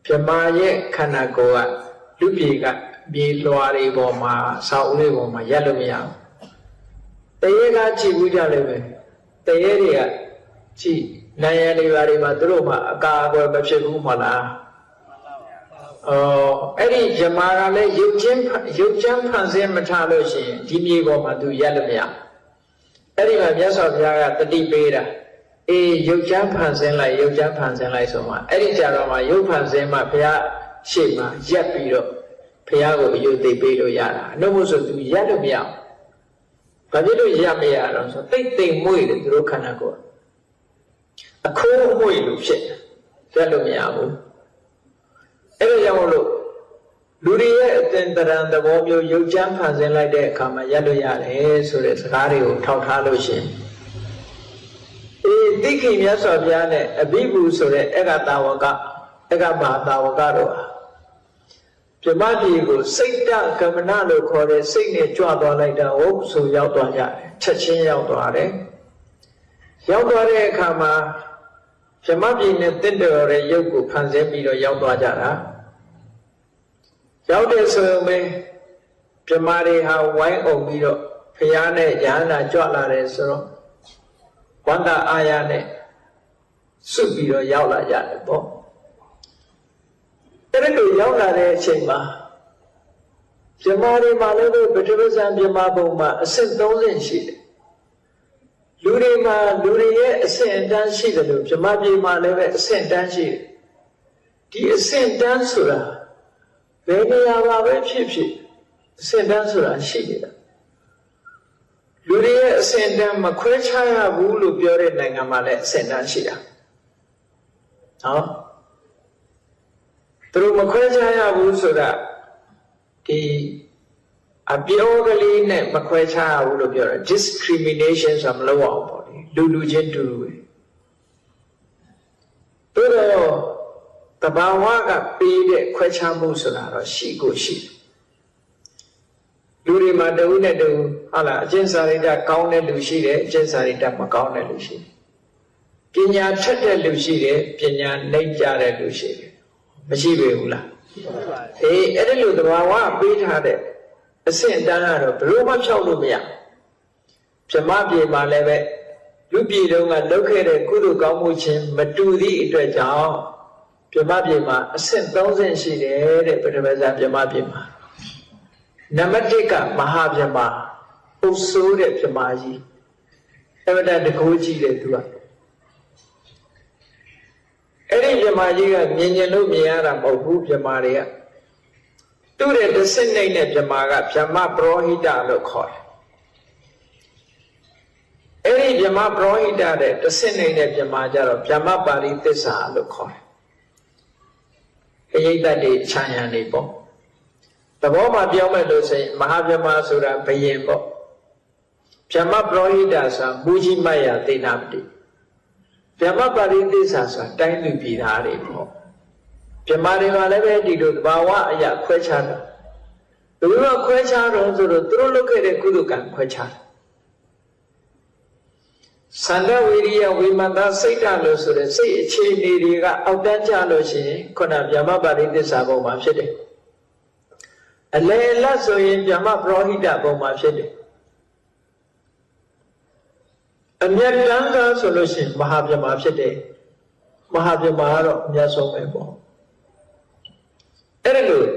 ဗြဟ္မာရဲ့ခန္ဓာကိုယ်ကလူပြေကမြေလွှာတွေပေါ်မှာဆောက်လေးပေါ်မှာရက်လို့မရဘူး။တရေကကြည့်ဘူးကြလိမ့်မယ်။တရေတွေကကြည့်နိုင်ရနေပါတွေမှာသူတို့မှအကာအကွယ်မဖြစ်ဘူးမလား။အဲ့ဒီဗြဟ္မာကလည်းရုပ်ချမ်းဖန်ဆင်းမထားလို့ရှိရင်ဒီမြေပေါ်မှာသူရက်လို့မရအဲ့ဒီမှာမြတ်စွာဘုရားကတတိပေးတာအေးရုပ်ချမ်းဖန်ဆင်းလိုက်ရုပ်ချမ်းဖန်ဆင်းလိုက်ဆိုမှအဲ့ဒီကြတော့မှရုပ်ဖန်ဆင်းမှဘုရားရှေ့မှာရက်ပြီးတော့ဘုရားကိုအယုသိပေးလို့ရတာအနှုတ်မို့ဆိုသူရက်လို့မရဘူးဘာဖြစ်လို့ရက်မရတော့ဆိုတိတ်မွေ့တယ်သူတို့ခန္ဓာကိုယ်အခိုးအမွေ့လို့ဖြစ်ရက်လို့မရဘူးအဲ့ဒါကြောင့်လို့လူတွေရဲ့အသင်္တရံသဘောမျိုးရုပ်ချမ်းဖန်ဆင်းလိုက်တဲ့အခါမှာရက်လို့ရတယ်ဆိုတဲ့စကားတွေကိုထောက်ထားလို့ရှိရင်တိခိမြတ်စွာဘုရားနဲ့အဘိဓုဆိုတဲ့ဧကတာဝကအကမဟာတာဝကတို့ဟာပြမကြီးကိုစိတ်တကမနလို့ခေါ်တဲ့စိတ်နဲ့ကြွသွားလိုက်တာဟုတ်ဆိုရောက်သွားကြတယ်ချက်ချင်းရောက်သွားတယ်ရောက်သွားတဲ့အခါမှာဗြဟ္မပြည်နဲ့တင့်တော်တဲ့ရုပ်ကိုဖန်ဆင်းပြီးတော့ရောက်သွားကြတာရောက်တဲ့ဆိုရင်ပဲဗြဟ္မာတွေဟာဝိုင်းအုံပြီးတော့ဘုရားနဲ့ယန္တာကြွလာတယ်ဆိုတော့ဝန္တာအာရနဲ့စွတ်ပြီးတော့ရောက်လာကြတယ်ပေါ့အဲ့ဒီလိုရောက်လာတဲ့အချိန်မှာဗြဟ္မာတွေမှာလည်းပထမဇန်ဗြဟ္မာဘုံမှာအဆင့်30ရှိတယ်လူတွေရဲ့အဆင့်အတန်းရှိတယ်လို့ဗြဟ္မာပြည်မှာလည်းပဲအဆင့်တန်းရှိတယ်ဒီအဆင့်တန်းဆိုတာဘယ်နေရာမှာပဲဖြစ်ဖြစ်အဆင့်တန်းဆိုတာရှိနေတာလူတွေရဲ့အဆင့်တန်းမခွဲခြားရဘူးလို့ပြောတဲ့နိုင်ငံမှာလည်းအဆင့်တန်းရှိတာနော်သူတို့မခွဲခြားရဘူးဆိုတာဒီအပြောကလေးနဲ့မခွဲခြားရဘူးလို့ပြောတာ discrimination ဆိုတာမလုပ်အောင်ပေါ့လေလူချင်းတူပဲတို့တော့တဘာဝကပေးတဲ့ခွဲခြားမှုဆိုတာတော့ရှိကိုရှိတယ်လူတွေမှာတဝိနဲ့တဝိဟုတ်လားအကျင့်စာရိတ္တကောင်းတဲ့လူရှိတယ်အကျင့်စာရိတ္တမကောင်းတဲ့လူရှိတယ်ပညာထက်တဲ့လူရှိတယ်ပညာနှိမ့်ကြတဲ့လူရှိတယ်မရှိပေဘူးလားအေးအဲ့ဒီလိုတဘာဝပေးထားတဲ့အဆင့်အတန်းကတော့ဘယ်လိုမှဖြောက်လို့မရဗြဟ္မပြေမှာလည်းပဲလူပြေတုန်းကလုပ်ခဲ့တဲ့ကုသိုလ်ကောင်းမှုချင်းမတူသည့်အတွက်ကြောင့်ဗြဟ္မပြေမှာအဆင့်30ရှိတယ်တဲ့ပထမဇန်ဗြဟ္မပြေမှာနံပါတ်1ကမဟာဗြဟ္မာပုဆိုးတဲ့ဗြဟ္မာကြီးအမတန်တကိုးကြီးတယ်သူကအဲ့ဒီဗြဟ္မာကြီးကမြင်လို့မြင်ရတာမဟုတ်ဘူးဗြဟ္မာတွေကသူ့ရဲ့တစ်ဆင့်နိုင်တဲ့ဗြဟ္မာကဗြဟ္မပရောဟိတလို့ခေါ်တယ်အဲ့ဒီဗြဟ္မပရောဟိတတဲ့တစ်ဆင့်နိုင်တဲ့ဗြဟ္မာကြတော့ဗြဟ္မပါရိသစ္စာလို့ခေါ်တယ်ခရိတ္တတွေခြံရံနေပေါ့သဘောမှာပြောမယ်လို့ဆိုရင်မဟာဗြဟ္မာဆိုတာဘယင်ပေါ့ဗြဟ္မပရောဟိတဆိုတာမူကြီးမယသေနာပတိဗြဟ္မပါရိသစ္စာဆိုတာတိုင်းသူပြည်သားတွေပေါ့ဗြဟ္မာတွေမှာလည်းပဲဒီလိုသဘာဝအရာခွဲခြားတာ ဘယ်လိုခွဲခြားတော့ဆိုတော့သူတို့လုပ်ခဲ့တဲ့ကုသိုလ်ကံခွဲခြားစန္ဒဝိရိယဝိမတစိတ်ဓာတ်လို့ဆိုတဲ့စိတ်အခြေအနေတွေကအောက်တန်းကြလို့ရှိရင်ခုနဗျမပါရိသစ္စာဘုံမှာဖြစ်တယ်အလယ်လတ်ဆိုရင်ဗျမပရောဟိတဘုံမှာဖြစ်တယ်အမြတ်တမ်းကဆိုလို့ရှိရင်မဟာဗျမဖြစ်တယ်မဟာဗျမကတော့အမြတ်ဆုံးပဲပေါ့အဲ့ဒါလို့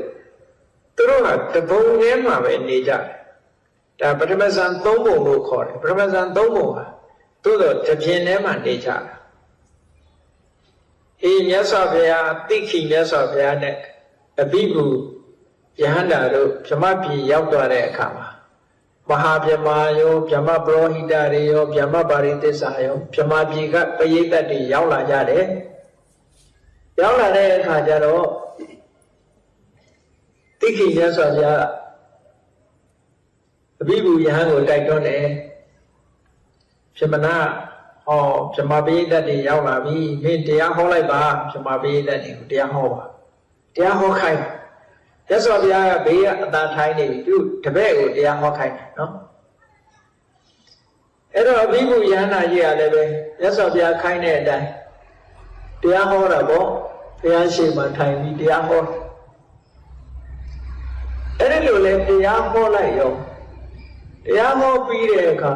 သူတို့ကတပုံထဲမှာပဲနေကြတယ်ဒါပထမဇန်၃ပုံလို့ခေါ်တယ်ပထမဇန်၃ပုံဟာသို့တော့တပြင်းထဲမှာနေကြတာအေးမြတ်စွာဘုရားတိခိမြတ်စွာဘုရားနဲ့အဘိဓုယဟန္တာတို့ဗြဟ္မပြည်ရောက်သွားတဲ့အခါမှာမဟာဗြဟ္မာယောဗြဟ္မပရောဟိတတွေရောဗြဟ္မပါရိသစ္စာရောဗြဟ္မပြည်ကပရိသတ်တွေရောက်လာကြတယ်ရောက်လာတဲ့အခါကျတော့တိခိမြတ်စွာဘုရားအဘိဓုယဟန်ကိုတိုက်တွန်းတယ်ပြမနာဟောပြမပိဋကတ်တွေရောက်လာပြီမင်းတရားဟောလိုက်ပါပြမပိဋကတ်တွေကိုတရားဟောပါတရားဟောခိုင်းရသော်ဘုရားကဘေးကအသာထိုင်းနေပြီသူတပည့်ကိုတရားဟောခိုင်းတယ်နော်အဲ့တော့အဘိဓုယဟန္တာကြီးကလည်းပဲရသော်ဘုရားခိုင်းတဲ့အတိုင်းတရားဟောတာပေါ့ဘုရားရှိမှထိုင်ပြီးတရားဟောအဲ့ဒီလိုလဲတရားဟောလိုက်ရောတရားဟောပြီးတဲ့အခါ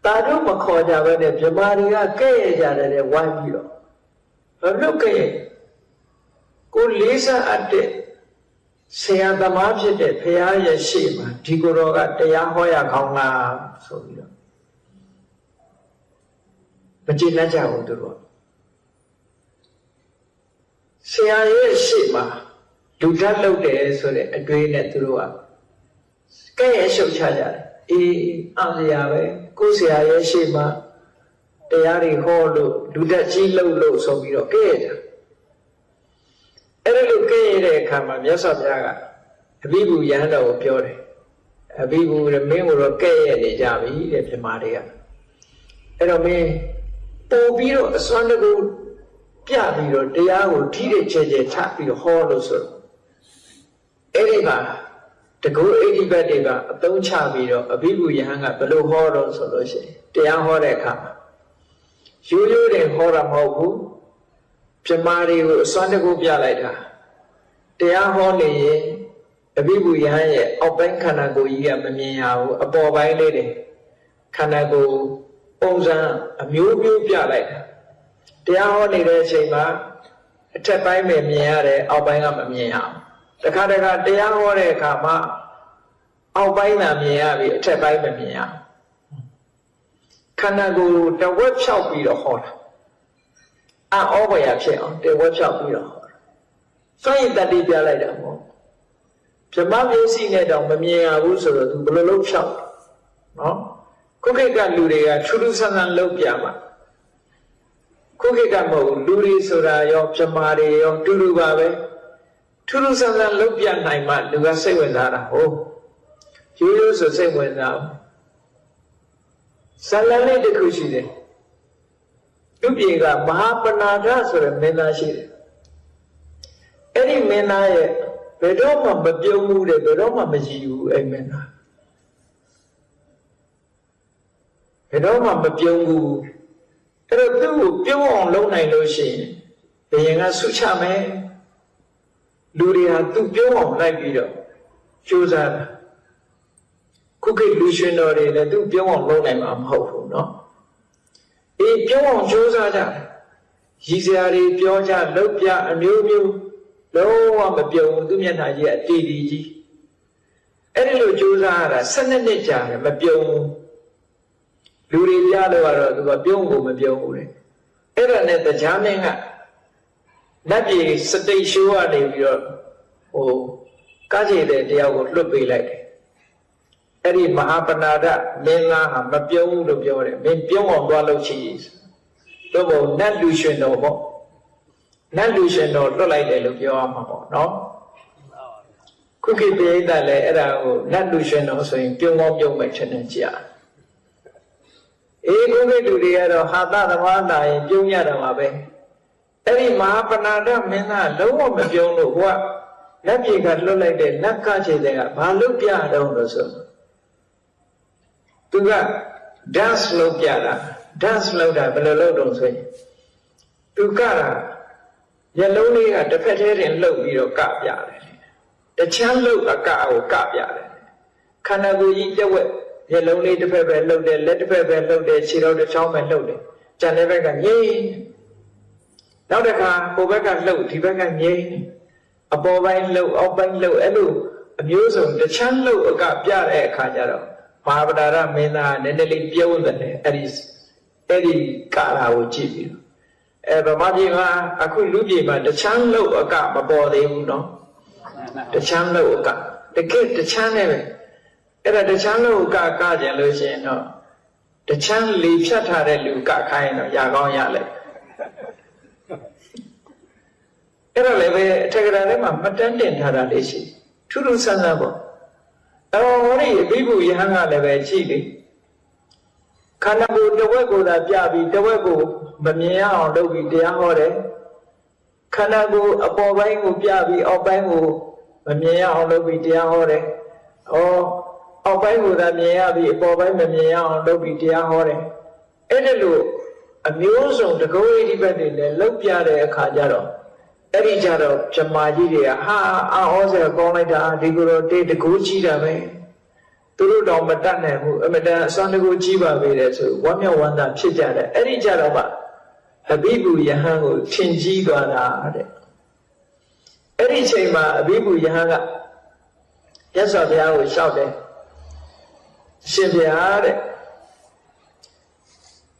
တာတို့မခေါ်ကြပဲနဲ့ဗြဟ္မာတွေကကဲ့ရဲ့ကြတယ်ဝိုင်းပြီးတော့ဘာလို့ကဲ့ရဲ့ကိုလေးစားအပ်တဲ့ဆရာသမားဖြစ်တဲ့ဘုရားရဲ့ရှေ့မှာဒီကိုယ်တော်ကတရားဟောရကောင်းလားဆိုပြီးတော့မကြည်လက်ကြဘူးသူတို့ဆရာရဲ့ရှေ့မှာလူဓာတ်လုပ်တယ်ဆိုတဲ့အတွေးနဲ့သူတို့ကကဲ့ရဲ့ရှုပ်ချကြတယ်အေးအားစရာပဲကိုယ်ဆရာရဲ့ရှေ့မှာတရားတွေဟောလို့လူတက်ကြီးလှုပ်လို့ဆိုပြီးတော့ကဲ့ရတာအဲ့ဒါလို့ကဲ့ရတဲ့အခါမှာမြတ်စွာဘုရားကအဘိဓုယဟန်တော်ကိုပြောတယ်အဘိဓုမင်းကိုတော့ကဲ့ရနေကြပြီတဲ့ပြမတွေကအဲ့တော့မင်းပို့ပြီးတော့အစွမ်းတကူပြပြီးတော့တရားကိုထိတဲ့ချဲချဲထပြီးတော့ဟောလို့ဆိုတော့အဲ့ဒီမှာတကူအိဋ္ဌိဘတ်တွေကအသုံးချပြီးတော့အဘိဓုယဟန်ကဘယ်လိုဟောတော့ဆိုလို့ရှိရင်တရားဟောတဲ့အခါမှာရိုးရိုးတယ်ဟောတာမဟုတ်ဘူးပြမာတွေကိုအစွမ်းတကူပြလိုက်တာတရားဟောနေရင်အဘိဓုယဟန်ရဲ့အောက်ပိုင်းခန္ဓာကိုယ်ကြီးကမမြင်ရဘူးအပေါ်ပိုင်းလေးတွေခန္ဓာကိုယ်ပုံစံအမျိုးမျိုးပြလိုက်တာတရားဟောနေတဲ့အချိန်မှာအထက်ပိုင်းပဲမြင်ရတယ်အောက်ပိုင်းကမမြင်ရဘူးတခါတခါတရားဟောတဲ့အခါမှာအောက်ပိုင်းသာမြင်ရပြီအထက်ပိုင်းမမြင်ရခန္ဓာကိုယ်တဝက်ဖြောက်ပြီးတော့ဟောတာအောဘယဖြစ်အောင်တဝက်ဖြောက်ပြီးတော့ဟောတာစွန့်ရည်တတိပြလိုက်တာပေါ့ဗြဟ္မမျက်စိနဲ့တော့မမြင်ရဘူးဆိုတော့သူဘယ်လိုလုပ်ဖြောက်နော်ခုခေတ်ကလူတွေကထူးထူးဆန်းဆန်းလုပ်ပြမှာခုခေတ်ကမဟုတ်လူတွေဆိုတာရောဗြဟ္မာတွေရောတူတူပါပဲထူးထူးဆန်းဆန်းလုပ်ပြနိုင်မှလူကစိတ်ဝင်စားတာဟုတ်ရိုးရိုးဆိုစိတ်ဝင်စားဘူးဇာလန်လေးတစ်ခုရှိတယ်သူပြေကမဟာပဏာဒဆိုတဲ့မင်းသားရှိတယ်အဲ့ဒီမင်းသားရဲ့ဘယ်တော့မှမပြုံးဘူးတဲ့ဘယ်တော့မှမကြည့်ဘူးအဲ့မင်းသားဘယ်တော့မှမပြုံးဘူးအဲ့တော့သူ့ကိုပြုံးအောင်လုပ်နိုင်လို့ရှိရင်ဘယင်ကဆုချမယ်လူတွေဟာသူပြုံးအောင်လိုက်ပြီးတော့ကြိုးစားတာခုခေတ်လူရှင်တော်တွေလည်းသူပြုံးအောင်လုပ်နိုင်မှာမဟုတ်ဘူးเนาะအေးပြုံးအောင်ကြိုးစားကြရည်စရာတွေပြောကြလုပ်ပြအမျိုးမျိုးလုံးဝမပြုံးဘူးသူမျက်နှာကြီးအတီးတီးကြီးအဲ့ဒီလိုကြိုးစားရတာ12နှစ်ကြာတယ်မပြုံးဘူးလူတွေပြလို့ကတော့သူကပြုံးဖို့မပြုံးဘူးလေအဲ့ဒါနဲ့တရားမင်းကနတ်ပြည်စတိတ်ရှိုးကနေပြီးတော့ကားကြည့်တဲ့တရားကိုလွတ်ပေးလိုက်တယ်အဲ့ဒီမဟာပဏာဒမင်းသားဟာမပြုံးဘူးလို့ပြောတယ်မင်းပြုံးအောင်သွားလို့ရှိသို့မဟုတ်နတ်လူရှင်တော်ပေါ့နတ်လူရှင်တော်လွတ်လိုက်တယ်လို့ပြောရမှာပေါ့နော်ခုခေတ်ပြည်သားလည်းအဲ့ဒါကိုနတ်လူရှင်တော်ဆိုရင်ပြုံးအောင်ပြုံးမယ်ထင်တယ်ကြာအေးခုခေတ်လူတွေကတော့ဟာသသမားနာရင်ပြုံးရတာပါပဲအဲ့ဒီမဟာပဏာဒမင်းသားလုံးဝမပြုံးလို့ဟိုက လက်ပြေကလွတ်လိုက်တဲ့လက်ကခြေတဲ့ကဘာလုပ်ပြတော့လို့ဆိုသူက dance လုပ်ပြတာ dance လုပ်တာဘယ်လိုလုပ်တော့ဆိုရင်သူကမျက်လုံးလေးကတစ်ဖက်ထဲတင်လှုပ်ပြီးတော့ကပြတယ်တချမ်းလှုပ်အကကိုကပြတယ်ခန္ဓာကိုယ်ကြီးတစ်ဝက်မျက်လုံးလေးတစ်ဖက်ပဲလှုပ်တယ်လက်တစ်ဖက်ပဲလှုပ်တယ်ခြေတော်တစ်ချောင်းပဲလှုပ်တယ်ကျန်တဲ့ဘက်ကငြိမ်နောက်တစ်ခါဟိုဘက်ကလှုပ်ဒီဘက်ကငြိမ်အပေါ်ပိုင်းလှုပ်အောက်ပိုင်းလှုပ်အဲ့လိုအမျိုးစုံတချမ်းလှုပ်အကပြတဲ့အခါကျတော့မဟာဗဒရာမင်းသားနည်းနည်းလေးပြုံးတယ်အဲ့ဒီကာလာကိုကြည့်ပြီးဗမာပြည်မှာအခုလူပြည်မှာတချမ်းလှုပ်အကမပေါ်သေးဘူးနော်တချမ်းလှုပ်အကတကယ်တချမ်းနဲ့ပဲအဲ့ဒါတချမ်းလှုပ်အကကကြင်လို့ရှိရင်တော့တချမ်းလေဖြတ်ထားတဲ့လူကခိုင်းတော့ရကောင်းရလိုက်အဲ့တော့လည်းပဲအထက်ကရာထဲမှာမတန်းတင်ထားတာလေးရှိထူးထူးဆန်းဆန်းပေါ့အဲ့တော့ဟောဒီဘိဗုယဟန်ကလည်းပဲကြည့်လေခန္ဓာကိုယ်တစ်ဝက်ကိုသာပြပြီးတစ်ဝက်ကိုမမြင်ရအောင်လုပ်ပြီးတရားဟောတယ်ခန္ဓာကိုယ်အပေါ်ပိုင်းကိုပြပြီးအောက်ပိုင်းကိုမမြင်ရအောင်လုပ်ပြီးတရားဟောတယ်အောက်ပိုင်းကိုသာမြင်ရပြီးအပေါ်ပိုင်းမမြင်ရအောင်လုပ်ပြီးတရားဟောတယ်အဲ့ဒါလို့အမျိုးစုံတကုဋ္ဌိဘက်တွေလည်းလုပ်ပြတဲ့အခါကျတော့အဲ့ဒီကြတော့ဗြဟ္မာကြီးတွေကဟာအာဟောစရာကောင်းလိုက်တာဒီကိုယ်တော်တေးတကူကြီးတာပဲသူတို့တော့မတတ်နိုင်ဘူးအမတန်အစွမ်းတကူကြီးပါပဲတဲ့ဆိုဝမ်းမြောက်ဝမ်းသာဖြစ်ကြတယ်အဲ့ဒီကြတော့မှအဘိဓုယဟန်ကိုထင်ကြီးသွားတာတဲ့အဲ့ဒီချိန်မှာအဘိဓုယဟန်ကမြတ်စွာဘုရားကိုလျှောက်တယ်ရှင်ဘုရားတဲ့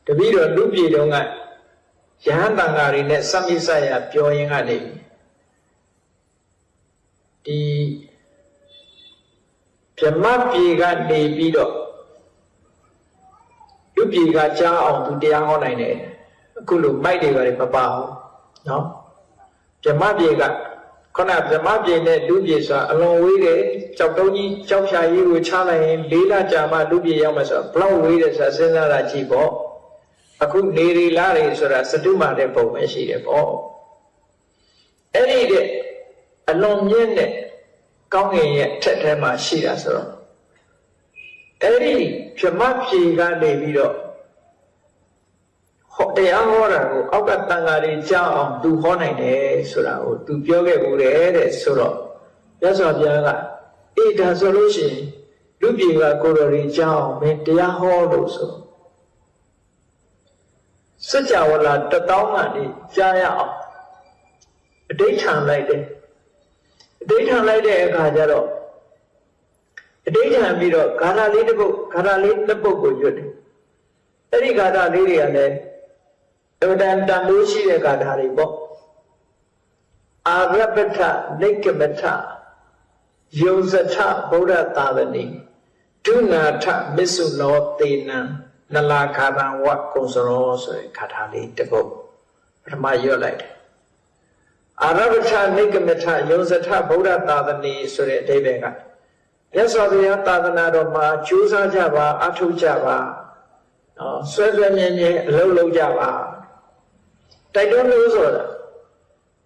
တပည့်တော်လူပြည်တော်ကယဟန်တန်ဃာတွေနဲ့စမိတ်ရပြောရင်းကနေဒီဗြဟ္မပြည်ကနေပြီးတော့လူပြည်ကကြားအောင်သူတရားဟောနိုင်တယ်အခုလိုမိုက်တွေပါတယ်မပါဘူးနော်ဗြဟ္မပြည်ကခုနဗြဟ္မပြည်နဲ့လူပြည်ဆိုတာအလွန်ဝေးတယ်ကြောက်တုံးကြီးကြောက်ဖြာကြီးကိုချလိုက်ရင်၄လကြာမှလူပြည်ရောက်မှဆိုတော့ဘလောက်ဝေးတယ်ဆိုတာစဉ်းစားတာကြည့်ပေါ့အခုနေရီလားတွေဆိုတာစတုမာတဲ့ပုံပဲရှိတယ်ပေါ့အဲ့ဒီတဲ့အလွန်မြင့်တဲ့ကောင်းကင်ရဲ့ထက်ထဲမှာရှိတာဆိုတော့အဲ့ဒီဗြဟ္မဖြေကနေပြီးတော့တရားဟောတာကိုအောက်ကတန်ဃာတွေကြားအောင်သူဟောနိုင်တယ်ဆိုတာကိုသူပြောခဲ့ဘူးတဲ့ဆိုတော့မြတ်စွာဘုရားကအေးဒါဆိုလို့ရှိရင်လူပြည်ကကိုယ်တော်တွေကြားအောင်မင်းတရားဟောလို့ဆိုစัจ java လာ1000ကနေကြားရအောင်အဋိဌာန်လိုက်တယ်အဋိဌာန်လိုက်တဲ့အခါကျတော့အဋိဌာန်ပြီးတော့ဂါထာလေးတစ်ပုဒ်ဂါထာလေးနှစ်ပုဒ်ကိုရွတ်တယ်အဲ့ဒီဂါထာလေးတွေကလည်းအမှန်တန်တန်လို့ရှိတဲ့ဂါထာတွေပေါ့အာရပဋ္ဌနိက္ကမထယုံဇထဗုဒ္ဓသာသနိဒုနာထမစ္ဆုလောသေနံနလာခါရံဝကုံစရောဆိုတဲ့ဂါထာလေးတစ်ပုဒ်ပထမရွတ်လိုက်တယ်အာရပဋ္ဌနိက္ကမထယုံဇထဗုဒ္ဓသာသနိဆိုတဲ့အဓိပ္ပာယ်ကမြတ်စွာဘုရားသာသနာတော်မှာကြိုးစားကြပါအထောက်ကြပါနော်ဆွဲဆွဲမြဲမြဲအလုပ်လုပ်ကြပါတိုက်တွန်းလို့ဆိုတာ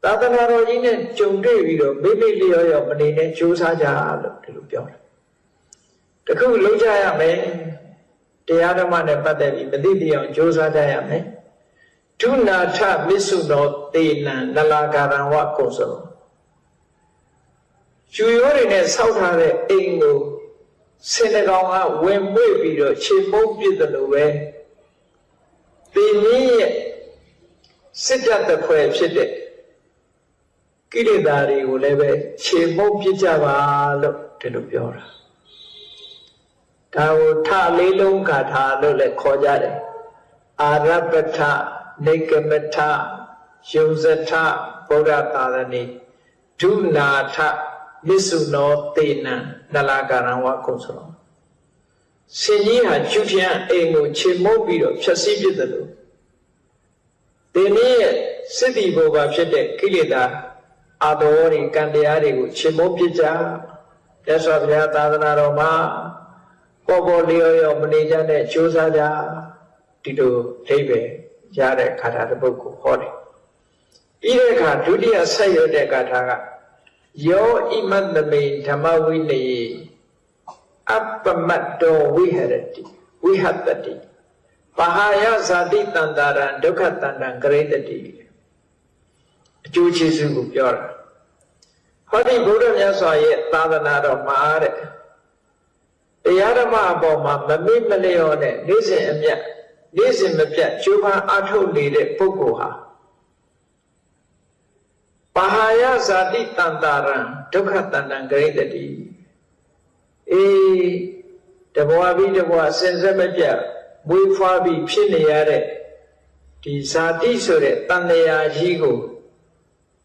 သာသနာတော်ကြီးနဲ့ကြုံတွေ့ပြီးတော့မိမိလျော်ရောမနေနဲ့ကြိုးစားကြလို့ဒီလိုပြောတယ်တခုလုပ်ကြရမယ်တရားဓမ္မနဲ့ပတ်သက်ပြီးမသိသိအောင်ကြိုးစားကြရမယ်ဒုနာထမစ္ဆုနောသေနံနလာကာရံဝကုံစရောယူရိုးတွေနဲ့ဆောက်ထားတဲ့အိမ်ကိုစင်တကောင်ကဝင်မွေ့ပြီးတော့ခြေမုံပြစ်တယ်လို့ပဲသေနည်းရဲ့စစ်တပ်တစ်ခွဲဖြစ်တဲ့ကိလေသာတွေကိုလည်းပဲခြေမုံပြစ်ကြပါလို့ဒီလိုပြောတာဒါကိုထလေးလုံးဂါထာလို့လည်းခေါ်ကြတယ်အာရပဋ္ဌနိက္ကမထယုံဇထဗုဒ္ဓသာသနိဒုနာထမစ္ဆုနောသေနံနလာကာရံဝကုံစရောဆင်ကြီးဟာကျူဖြန့်အိမ်ကိုခြေမုံပြီးတော့ဖြတ်စည်းပြစ်တယ်လို့ဒီနည်းရဲ့စိတ္တိဘောဘာဖြစ်တဲ့ကိလေသာအာတော်တွေကံတရားတွေကိုခြေမုံပြစ်ကြမြတ်စွာဘုရားသာသနာတော်မှာပေါ်ပေါ်လျော်ရောမနေကြတဲ့ကြိုးစားကြဒီလိုအိဗယ်ရတဲ့ခါထာတစ်ပုဒ်ကိုဟောတယ်ပြီးတဲ့အခါဒုတိယဆက်ရတဲ့ဂါထာက Yo imadame dhamawini appamatto vihatati Pahaya sati tandaran dukha tandan karetati Achu chisu koပြောတာဟောဒီဘုရားမြတ်စွာရဲ့သာသနာတော်မှာတဲ့တရားဓမ္မအပေါ်မှာမမေ့မလျော့နဲ့နေ့စဉ်အမြတ်နေ့စဉ်မပြတ်ကျိုးပန်းအားထုတ်နေတဲ့ပုဂ္ဂိုလ်ဟာပါဟာယဇာတိတန္တာရံဒုက္ခတန္တံဂရိတတိတဘဝပြီးတဘဝစင်စက်မပြတ်မွေးဖွားပြီးဖြစ်နေရတဲ့ဒီဇာတိဆိုတဲ့တန်လျာကြီးကို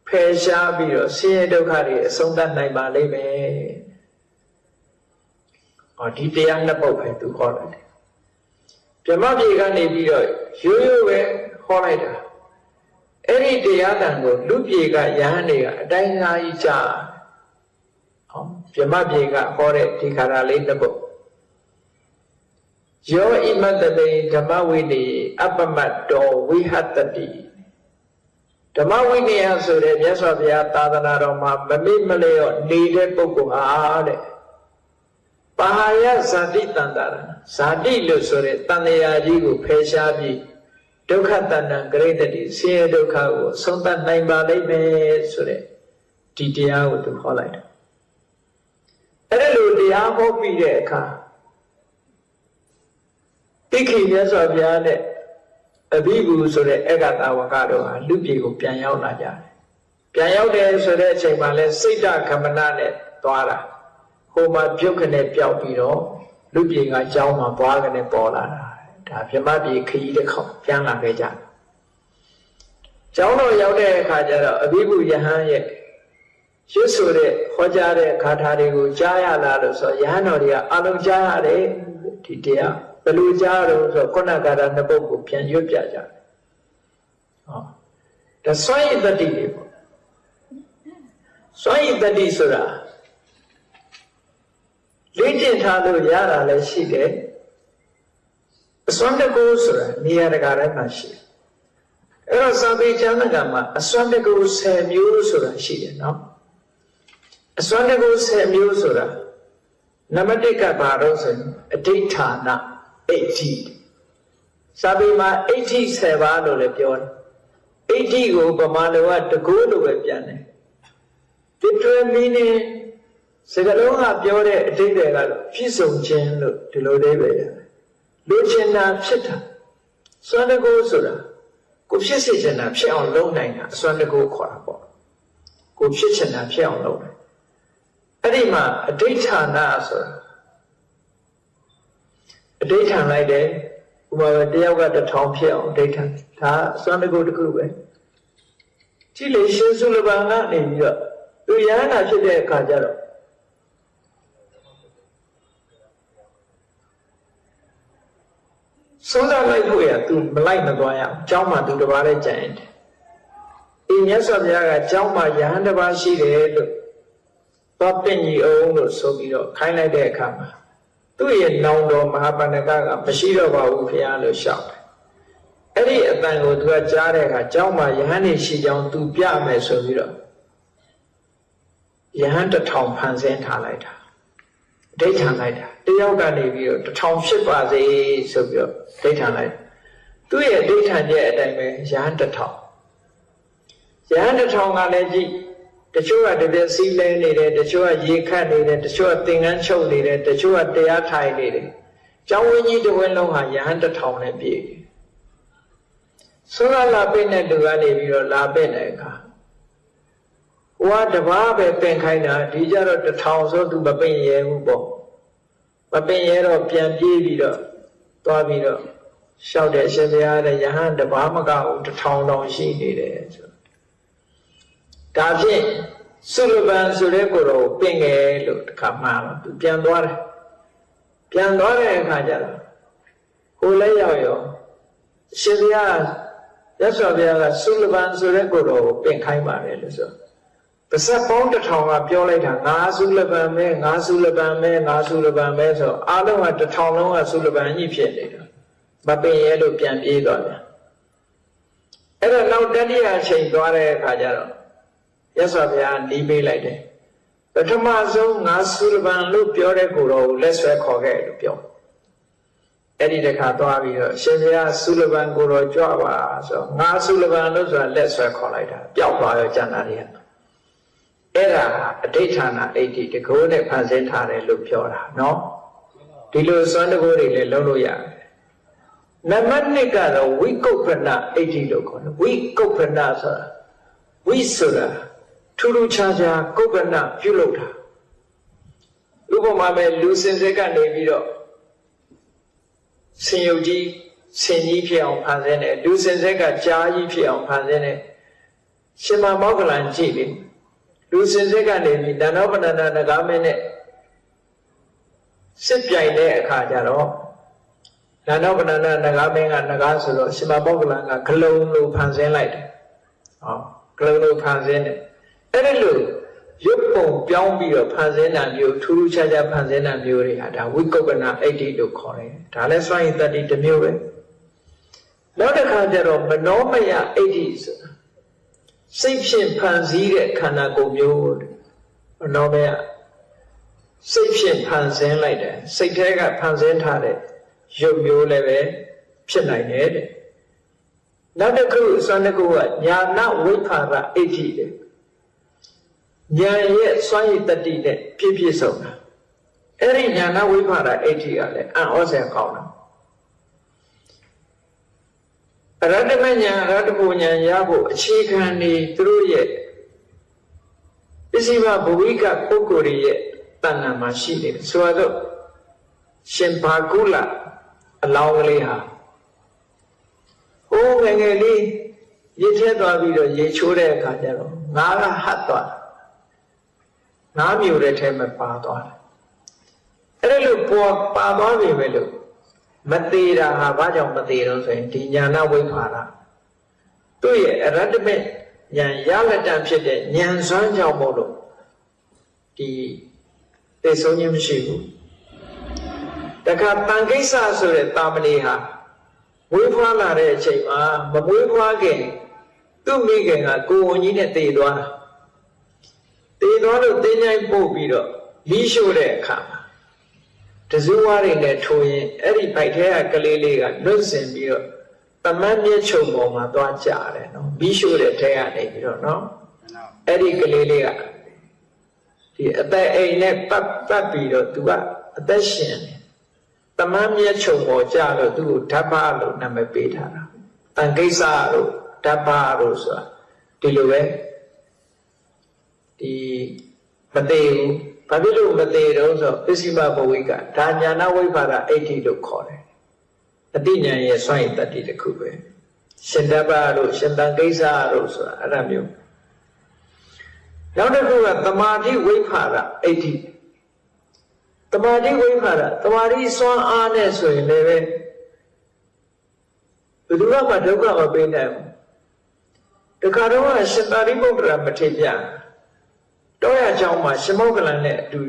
ဖယ်ရှားပြီးတော့ဆင်းရဲဒုက္ခတွေအဆုံးသတ်နိုင်ပါလိမ့်မယ်။ဒီတရားနှစ်ပုဒ်ပဲသူဟောတယ်။ဗြဟ္မပြေကနေပြီးတော့ရိုးရိုးပဲဟောလိုက်တာ။အဲ့ဒီတရားတန်ကိုလူပြေကယဟန်တွေကအတိုင်းအသားကြီးကြား။ဗြဟ္မပြေကဟောတဲ့ဒီခါရလေးနှစ်ပုဒ်။ယောဣမတ္တေဓမ္မဝိနေအပ္ပမတ္တောဝိဟတတိဓမ္မဝိနည်းဆိုတဲ့မြတ်စွာဘုရားသာသနာတော်မှာမမေ့မလျော့နေတဲ့ပုဂ္ဂိုလ်ဟာတဲ့ပါဟာယဇာတိတန္တာရဇာတိလို့ဆိုတဲ့တန်လျာကြီးကိုဖယ်ရှားပြီးဒုက္ခတဏ္ဍဂရိတတိဆင်းရဲဒုက္ခကိုဆုံးသတ်နိုင်ပါလိမ့်မယ်ဆိုတဲ့ဒီတရားကိုသူဟောလိုက်တယ်အဲ့ဒီလိုတရားဟောပြီးတဲ့အခါတိခိမြတ်စွာဘုရားနဲ့အဘိဓုဆိုတဲ့ဧကတာဝကတို့ဟာလူပြေကိုပြန်ရောက်လာကြတယ်။ပြန်ရောက်တယ်ဆိုတဲ့အချိန်မှာလဲစိတ်ဓခမနနဲ့သွားတာ။ဟိုမှာပြုတ်ခနဲ့ပျောက်ပြီးတော့လူပြေကကြောင်းမှာသွားခနဲ့ပေါ်လာတာ။ဒါဗြဟ္မပြေခရီးတစ်ခေါက်ပြန်လာခဲ့ကြတယ်။ကျောင်းတော်ရောက်တဲ့အခါကျတော့အဘိဓုယဟန်ရဲ့ရွတ်ဆိုတဲ့ဟောကြားတဲ့ဂါထာတွေကိုကြားရလာလို့ဆိုယဟန်တော်တွေကအလုံးကြားရတယ်ဒီတရားဘယ်လိုကြားတော့ဆိုခုနကတာနှစ်ပုဒ်ကိုပြန်ရွတ်ပြကြတယ်။ဒါစွန့်ရည်တတိတွေပေါ့။စွန့်ရည်တတိဆိုတာလေ့ကျင့်ထားလို့ရတာလည်းရှိတယ်။အစွမ်းတကူဆိုတာနေရာတကာတိုင်းမှာရှိတယ်။အဲ့တော့သံဃာကျမ်းစာမှာအစွမ်းတကူ10မျိုးဆိုတာရှိတယ်နော်။အစွမ်းတကူ10မျိုးဆိုတာနံပါတ်1ကဘာလို့ဆိုရင်အဋ္ဌာဏအဋ္ဌိစာပေမှာအဋ္ဌိ10ပါးလို့လည်းပြောတယ်အဋ္ဌိကိုဗမာလိုကတကိုးလိုပဲပြန်တယ် literal meaning စကားလုံးကပြောတဲ့အဓိပ္ပာယ်ကတော့ဖြစ်ဆုံးခြင်းလို့ဒီလိုလေးပဲရတယ်လိုချင်တာဖြစ်တာစွမ်းတကိုးဆိုတာကိုဖြစ်စေချင်တာဖြစ်အောင်လုပ်နိုင်တာစွမ်းတကိုးခေါ်တာပေါ့ကိုဖြစ်ချင်တာဖြစ်အောင်လုပ်တယ်အဲ့ဒီမှာအဋ္ဌာဏဆိုတာအဋ္ဌာန်လိုက်တယ်ဥပမာတယောက်က1000ဖြစ်အောင်အဋ္ဌာန်ဒါစွမ်းတကူတစ်ခုပဲကြည့်လေရှင်စုလပန်ကနေပြီးတော့သူရဟန္တာဖြစ်တဲ့အခါကျတော့ဆုံးတာလိုက်ဖို့ရသူမလိုက်မသွားရအောင်ကျောင်းမှာသူတစ်ပါးလေးကြံတယ်မြတ်စွာဘုရားကကျောင်းမှာယဟန်တစ်ပါးရှိတယ်လို့သွားပင့်ကြီးအောင်လို့ဆိုပြီးတော့ခိုင်းလိုက်တဲ့အခါမှာသူ့ရဲ့နောင်တော်မဟာပဏ္ဏကမရှိတော့ပါဘူးခင်ဗျာလို့ရှောက်တယ်အဲ့ဒီအတန်ကိုသူကကြားတဲ့အခါကျောင်းမှာယဟန်နေရှိကြောင်းသူပြမယ်ဆိုပြီးတော့ယဟန်1000ဖန်ဆင်းထားလိုက်တာဒိဋ္ဌံလိုက်တာတယောက်ကနေပြီးတော့1000ဖြစ်ပါစေဆိုပြီးတော့ဒိဋ္ဌံလိုက်သူ့ရဲ့ဒိဋ္ဌံရဲ့အတိုင်းပဲယဟန်1000ယဟန်1000ကလည်းကြည့်တချို့ကတပြက်စီးလဲနေတယ်တချို့ကရေခတ်နေတယ်တချို့ကသင်္ကန်းချုပ်နေတယ်တချို့ကတရားထိုင်နေတယ်ကျောင်းဝင်းကြီးတစ်ဝင်းလုံးဟာယဟန်1000နဲ့ပြည့်တယ်ဆိုတော့လာပင့်တဲ့လူကနေပြီးတော့လာပင့်တဲ့အခါဟိုကတပားပဲပင့်ခိုင်းတာဒီကြတော့1000ဆိုသူမပင့်ရဲဘူးပေါ့မပင့်ရဲတော့ပြန်ပြေးပြီးတော့သွားပြီးတော့လျှောက်တယ်ရှင်ဘုရားတဲ့ယဟန်တပားမကဘူး1000တောင်ရှိနေတယ်ဆိုဒါဖြင့်စုလပန်ဆိုတဲ့ကိုယ်တော်ပင့်ငယ်လို့တခါမှတော့သူပြန်သွားတယ်ပြန်သွားတဲ့အခါကျတော့ဟိုလည်းရောက်ရောရှင်ဘုရားရသော်ဘုရားကစုလပန်ဆိုတဲ့ကိုယ်တော်ကိုပင့်ခိုင်းပါတယ်လို့ဆိုပါဇက်ပေါင်း1000ကပြောလိုက်တာငါစုလပန်ပဲငါစုလပန်ပဲငါစုလပန်ပဲဆိုအားလုံးက1000လုံးကစုလပန်ကြီးဖြစ်နေတာမပင့်ရဲလို့ပြန်ပြေးသွားတယ်အဲ့တော့နောက်တတိယအချိန်သွားတဲ့အခါကျတော့ရသော်ဘုရားနီးပေးလိုက်တယ် ထမဆုံးငါဆူလဗန်လို့ပြောတဲ့ကိုတော့လက်ဆွဲခေါ်ခဲ့လို့ပြောအဲ့ဒီတခါသွားပြီးတော့ရှင်ဘုရားဆူလဗန်ကိုတော့ကြွပါဆိုငါဆူလဗန်လို့ဆိုတာလက်ဆွဲခေါ်လိုက်တာပျောက်သွားရောကျန်တာတွေကအဲ့ဒါအဋိဌာဏအဋ္ဌိတကိုးနဲ့ဖန်ဆင်းထားတယ်လို့ပြောတာနော်ဒီလိုစွမ်းတကိုးတွေလည်းလုံးလို့ရတယ်နံပါတ်1ကတော့ဝိကုပ္ပဏအဋ္ဌိလို့ခေါ်တယ်ဝိကုပ္ပဏဆိုတာဝိဆိုတာထူးထူးခြားခြားကုပ္ပဏပြုလုပ်တာဥပမာမဲ့လူစင်စစ်ကနေပြီးတော့ဆင်ယုတ်ကြီးဆင်ကြီးဖြစ်အောင်ဖန်ဆင်းတယ်လူစင်စစ်ကကြားကြီးဖြစ်အောင်ဖန်ဆင်းတယ်ရှင်မမောဂလန်ကြည့်လေလူစင်စစ်ကနေပြီးတဏှောပဏ္ဏနဂါမင်းနဲ့စစ်ပြိုင်တဲ့အခါကျတော့တဏှောပဏ္ဏနဂါမင်းကနဂါဆိုတော့ရှင်မမောဂလန်ကဂလုံလို့ဖန်ဆင်းလိုက်တယ်ဟောဂလုံလို့ဖန်ဆင်းတယ်အဲ့ဒီလိုရုပ်ပုံပြောင်းပြီးတော့ဖန်ဆင်းတာမျိုးထူးထူးခြားခြားဖန်ဆင်းတာမျိုးတွေဟာဒါဝိကုပ္ပဏအဋ္ဌိလို့ခေါ်တယ်ဒါလည်းစွမ်းရည်တတ္တိတစ်မျိုးပဲနောက်တစ်ခါကျတော့မနောမယအဋ္ဌိဆိုတာစိတ်ဖြင့်ဖန်ဆည်းတဲ့ခန္ဓာကိုယ်မျိုးမနောမယစိတ်ဖြင့်ဖန်ဆင်းလိုက်တယ်စိတ်ထဲကဖန်ဆင်းထားတဲ့ရုပ်မျိုးလည်းပဲဖြစ်နိုင်တယ်တဲ့နောက်တစ်ခုစွမ်းတစ်ခုကညာဏဝိဖာရအဋ္ဌိတဲ့ဉာဏ်ရဲ့စွမ်းရည်တတ္တိနဲ့ပြည့်ပြည့်စုံတာအဲ့ဒီဉာဏဝိဖာရအဋ္ဌိကလည်းအံ့ဩစရာကောင်းတာအရဟတမဉာဏ်အရဟတဘုဉာဏ်ရဖို့အခြေခံနေသူတို့ရဲ့ပစ္စည်းမဘဝိကပုဂ္ဂိုလ်ရဲ့တဏ္ဍာမှာရှိနေတယ်ဆိုတော့ရှင်ဘာကုလအလောင်းကလေးဟာဟိုးငယ်ငယ်လေးရေထဲသွားပြီးတော့ရေချိုးတဲ့အခါကျတော့ငါးကဟတ်သွားငါးမျိုးတဲ့ထဲမှာပါသွားတယ်အဲ့လိုပေါ်ပါသွားပြီပဲလို့မသေးတာဟာဘာကြောင့်မသေးတော့ဆိုရင်ဒီညာဏဝိဖာရသူ့ရဲ့အရတ္တမေဉာဏ်ရလက်တံဖြစ်တဲ့ဉာဏ်စွမ်းကြောင့်မို့လို့ဒီသိဆုံးခြင်းမရှိဘူးတခါတန်ကိစ္စဆိုတဲ့တာမဏေဟာမွေးဖွားလာတဲ့အချိန်မှာမမွေးဖွားခင်သူ့မိခင်ကကိုဝန်ကြီးနဲ့တည်သွားတာတည်သွားလို့တင်းချိုင်းပို့ပြီးတော့မီးရှို့တဲ့အခါမှာတဇူဝါးတွေနဲ့ထိုးရင်အဲ့ဒီဘိုက်ထဲကကလေးလေးကလွတ်စင်ပြီးတော့တမန်မြင့်ချုံပေါ်မှာသွားကြတယ်နော်မီးရှို့တဲ့ထဲကနေပြီးတော့နော်အဲ့ဒီကလေးလေးကဒီအသက်အိမ်နဲ့ပတ်ပြီးတော့သူကအသက်ရှင်တယ်တမန်မြင့်ချုံပေါ်ကြတော့သူ့ကိုဓဗ္ဗလို့နာမည်ပေးထားတာတန်ကိစ္စလို့ဓဗ္ဗလို့ဆိုတာဒီလိုပဲဒီမသေးဘူးဘာဖြစ်လို့မသေးတော့ဆိုပစ္စည်းမဘဝိကဒါညာဏဝိဖာရအဋ္ဌိလို့ခေါ်တယ်အတိညာရဲ့စွန့်ရင်တတ္တိတစ်ခုပဲရှင်ဓဗ္ဗလို့ရှင်တန်ကိစ္စလို့ဆိုတာအဲ့ဒါမျိုးနောက်တစ်ခုကသမာဓိဝိဖာရအဋ္ဌိသမာဓိဝိဖာရသမာဓိစွမ်းအားနဲ့ဆိုရင်လည်းပဲဘယ်သူမှဒုက္ခမပေးနိုင်ဘူးတခါတော့ရှင်သာရိပုတ္တရာမထေရတောရကျောင်းမှာရှင်မောဂလန်နဲ့အတူ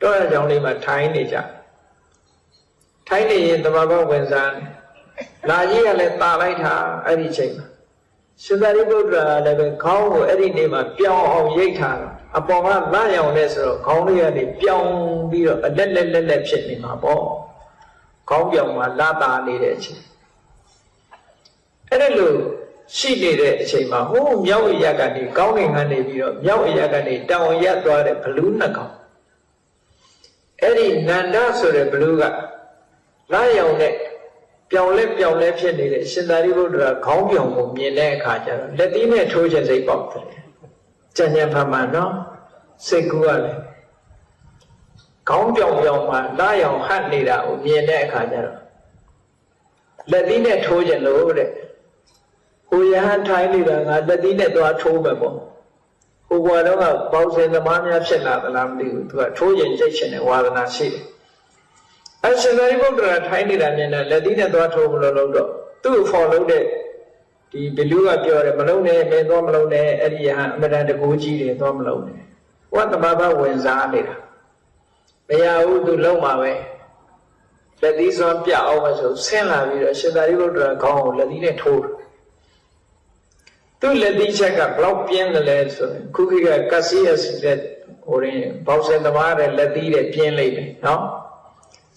တောရကျောင်းလေးမှာထိုင်နေကြထိုင်နေရင်တမဘောဝင်စားတယ်လာကြီးကလည်းတာလိုက်တာအဲ့ဒီချိန်မှာရှင်သာရိပုတ္တရာလည်းပဲခေါင်းကိုအဲ့ဒီနေ့မှာပြောင်းအောင်ရိတ်ထားတာအပေါ်ကလန့်ရောင်နဲ့ဆိုတော့ခေါင်းလေးကနေပြောင်းပြီးတော့အလက်ဖြစ်နေမှာပေါ့ခေါင်းပြောင်မှာလာတာနေတဲ့အချိန်အဲ့ဒါလို့ရှိနေတဲ့အချိန်မှာဟိုးမြောက်အရာကနေကောင်းကင်ကနေပြီးတော့မြောက်အရာကနေတောင်ရက်သွားတဲ့ဘလူးနှစ်ကောင်အဲ့ဒီနန္ဒဆိုတဲ့ဘလူးကလာရောင်နဲ့ပြောင်လဲဖြစ်နေတဲ့ရှင်သာရိပုတ္တရာခေါင်းပြောင်ကိုမြင်တဲ့အခါကျတော့လက်သီးနဲ့ထိုးချက်စိတ်ပေါက်တယ်ကြံ့ဖမှန်နော်စိတ်ကူကလည်းခေါင်းပြောင်မှာလာရောင်ဟတ်နေတာကိုမြင်တဲ့အခါကျတော့လက်သီးနဲ့ထိုးချက်လို့တဲ့ဟိုရဟန်းထိုင်နေတာငါလက်သီးနဲ့သွားထိုးမယ်ပေါ့ဟိုဘွားတော့ကပေါင်းစင်သမားများဖြစ်လာသလားမသိဘူးသူကထိုးရင်ကြိတ်ချင်တဲ့ဝါဒနာရှိတယ်အရှင်သာရိပုတ္တရာထိုင်နေတာမြင်တယ်လက်သီးနဲ့သွားထိုးမလို့တော့သူ့ဖော်လို့တဲ့ဒီဘလူးကပြောတယ်မလုံးနဲ့မင်းသွားမလုံးနဲ့အဲ့ဒီရဟန်းအမတန်တကူကြီးတယ်သွားမလုံးနဲ့ဟောတမဘဝင်စားနေတာမရဘူးသူလုံးမှာပဲလက်သီးစွမ်းပြအောင်မဆိုဆင်းလာပြီးတော့ရှင်သာရိပုတ္တရာခေါင်းကိုလက်သီးနဲ့ထိုး သူ့လက်သီးချက်ကဘလောက်ပြင်းတယ်လဲဆိုရင်ခုခေတ်ကကက်ဆီယက်စ်တဲ့ဟိုရင်ဘောက်ဆယ်သမားတဲ့လက်သီးတဲ့ပြင်းလိုက်တယ်နော်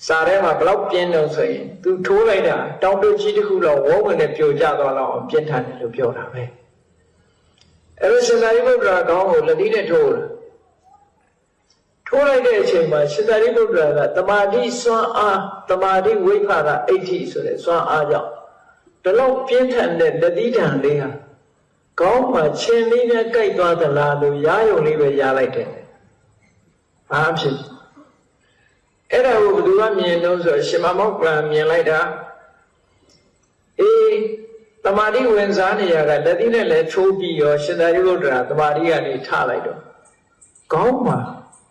စာထဲမှာဘလောက်ပြင်းတော့ဆိုရင်သူထိုးလိုက်တာတောင်တုတ်ကြီးတစ်ခုတော့ဝုန်းဝင်နဲ့ပြိုကျသွားတော့အောင်ပြင်းထန်တယ်လို့ပြောတာပဲအဲ့လိုရှင်သာရိပုတ္တရာကောင်းကိုလက်သီးနဲ့ထိုးလိုက်တဲ့အချိန်မှာရှင်သာရိပုတ္တရာကတမာတိစွမ်းအားတမာတိဝိဖာရအဋ္ဌိဆိုတဲ့စွမ်းအားကြောင့်ဒီလောက်ပြင်းထန်တဲ့လက်သီးထန်လေးဟာကောင်းမှချင်းလေးနဲ့ကြိုက်သွားသလားလို့ရာယုံလေးပဲရလိုက်တယ်။ဘာဖြစ်အဲ့ဒါကိုဘယ်သူကမြင်လို့ဆိုရှင်မမောက္ကလမြင်လိုက်တာအေးတမာတိဝင်စားနေရကလက်သီးနဲ့လည်းချိုးပြီးရောရှင်သာရိပုတ္တရာတမာတိကနေထလိုက်တော့ကောင်းမှ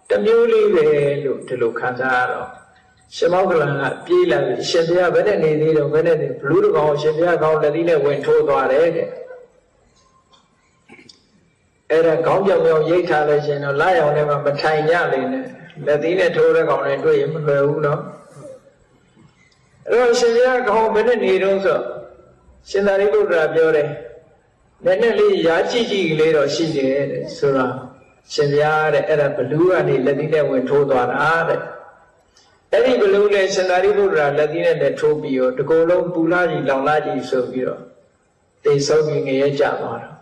တမျိုးလေးပဲလို့ဒီလိုခံစားရတော့ရှင်မောက္ကလကပြေးလာပြီးရှင်ဘုရားဘယ်နဲ့နေသေးတော့ဘယ်နဲ့နေဘလူးတကောင်ရှင်ဘုရားကောင်းလက်သီးနဲ့ဝင်ထိုးသွားတယ်တဲ့အဲ့ဒါခေါင်းပြောင်ပြောင်ရိတ်ထားလို့ရှင်တော့လာရောင်ထဲမှာမထိုင်ကြလေနဲ့လက်သီးနဲ့ထိုးတဲ့ကောင်တွေတွေ့ရင်မလွယ်ဘူးနော်အဲ့တော့ရှင်ဘုရားကောင်းဘယ်နဲ့နေတော့ဆိုရှင်သာရိပုတ္တရာပြောတယ်လက်နဲ့လေးရာကြည့်ကြည့်လေးတော့ရှိတယ်တဲ့ဆိုတော့ရှင်ဘုရားတဲ့အဲ့ဒါဘလူးကနေလက်သီးနဲ့ဝင်ထိုးသွားတာတဲ့အဲ့ဒီဘလူးနဲ့ရှင်သာရိပုတ္တရာလက်သီးနဲ့ထိုးပြီးတော့တကူလုံးပူလာကြီးလောင်လာကြီးဆိုပြီးတော့တိတ်ဆုံးပြီးငရဲကြသွားတော့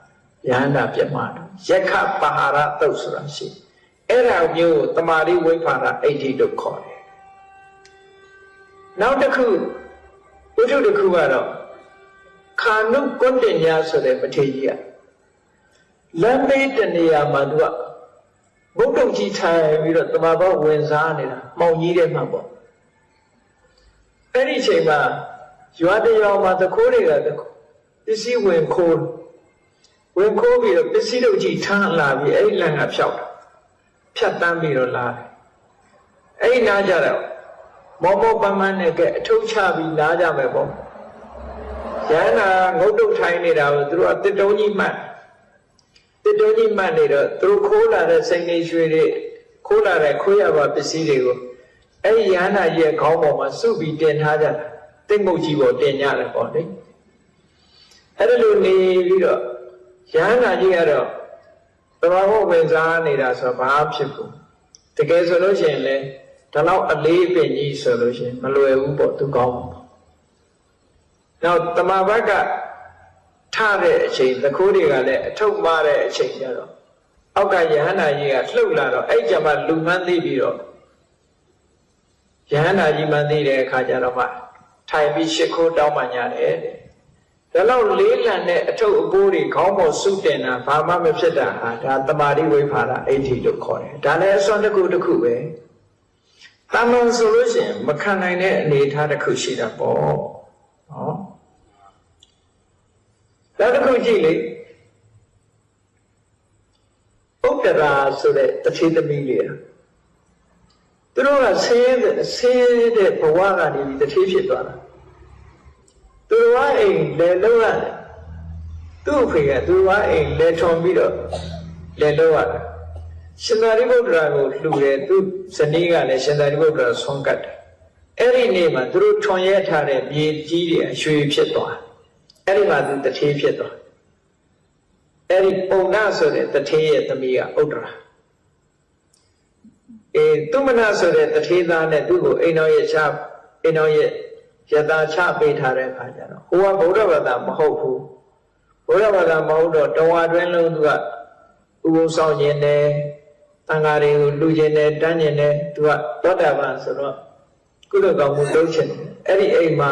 ယန္တာပြမတော့ယက္ခပါဟာရတုတ်ဆိုတာရှိအဲ့ဒါမျိုးတမာတိဝိဖာရအဋ္ဌိလို့ခေါ်တယ်နောက်တစ်ခုဝိထုတစ်ခုကတော့ခာနုကွတ္တညာဆိုတဲ့ပထေကြီးကလမ်းမေးတနေရာမှာသူကဘုဒ္ဓကြီးထိုင်ပြီးတော့တမာဘောဝင်စားနေတာမှောင်ကြီးတဲ့မှာပေါ့အဲ့ဒီအချိန်မှာရွာတရွာမှာသခိုးတွေကပစ္စည်းဝင်ခိုးပြီးတော့ပစ္စည်းတို့ကြီးထမ်းလာပြီးအဲ့ဒီလမ်းကဖြတ်တန်းပြီးတော့လာတယ်အဲ့ဒီနားကြတော့မောမောပန်းပန်းနဲ့ကအထုပ်ချပြီးလာကြမယ်ပေါ့ရဟန္တာငုတ်တုတ်ထိုင်နေတာကိုသူတို့ကတစ်တုံးကြီးမှတ်နေတော့သူတို့ခိုးလာတဲ့စိန်နေရွှေတွေခိုးလာတဲ့ခိုးရပါပစ္စည်းတွေကိုအဲ့ဒီရဟန္တာရဲ့ခေါင်းပေါ်မှာစုပြီးတင်ထားကြတာတိတ်မုတ်ကြီးပေါ်တင်ကြတယ်ပေါ့လေအဲ့ဒါလိုနေပြီးတော့ရဟန္တာကြီးကတော့သဘာဝဝင်စားနေတာဆိုတော့ဘာဖြစ်ဘူးတကယ်ဆိုလို့ရှိရင်လေဒါတော့အလေးပင်ကြီးဆိုလို့ရှိရင်မလွယ်ဘူးပေါ့သူကောင်းပါနောက်တမဘက်ကထတဲ့အချိန်သခိုးတွေကလည်းအထုပ်မားတဲ့အချိန်ကျတော့အောက်ကယဟန္တာကြီးကလှုပ်လာတော့အဲ့ကြမှာလူမှန်းသိပြီးတော့ယဟန္တာကြီးမှန်းသိတဲ့အခါကျတော့မှထိုင်ပြီးရှ िख ိုးတောင်းပန်ကြတယ်ဒါလောက်လေးလံတဲ့အထုပ်အပိုးတွေခေါင်းပေါ်စုတင်တာဘာမှမဖြစ်တာဟာဒါတမာတိဝိဖာရအဋ္ဌိလို့ခေါ်တယ်ဒါလည်းအစွမ်းတစ်ခုပဲတာမန်ဆိုလို့ရှိရင်မခံနိုင်တဲ့အနေအထားတစ်ခုရှိတာပေါ့နော်ဒါတစ်ခုကြည့်လေဥပ္ပရာဆိုတဲ့တထေသမီးလေးသူတို့ကဆင်းတဲ့ဘဝကနေတထေဖြစ်သွားတာသူတို့ကအိမ်လဲလုံးရတယ်သူ့အဖေကသူတို့ကအိမ်လဲထွန်ပြီးတော့လဲလုံးရတယ်ရှင်သာရိပုတ္တရာကိုလှူတယ်သူဇနီးကလည်းရှင်သာရိပုတ္တရာဆွမ်းကတ်တယ်အဲ့ဒီနေ့မှာသူတို့ထွန်ရဲထားတဲ့မြေကြီးတွေအရွှေဖြစ်သွားအဲ့ဒီမှာသူတထေးဖြစ်သွားအဲ့ဒီပုံနာဆိုတဲ့တထေးရဲ့သမီးကဥဒ္ဒရာသူမနာဆိုတဲ့တထေးသားနဲ့သူ့ကိုအိမ်တော်ရဲ့ယတာချပေးထားတဲ့အခါကျတော့ဟိုကဗုဒ္ဓဘာသာမဟုတ်ဘူးဗုဒ္ဓဘာသာမဟုတ်တော့တဝါတွင်းလုံးသူကဥပုသ်ဆောင်ခြင်းနဲ့သံဃာတွေကိုလူခြင်းနဲ့တန်းခြင်းနဲ့သူကသောတာပန်ဆိုတော့ကုသိုလ်ကောင်းမှုလုပ်ခြင်းအဲ့ဒီအိမ်မှာ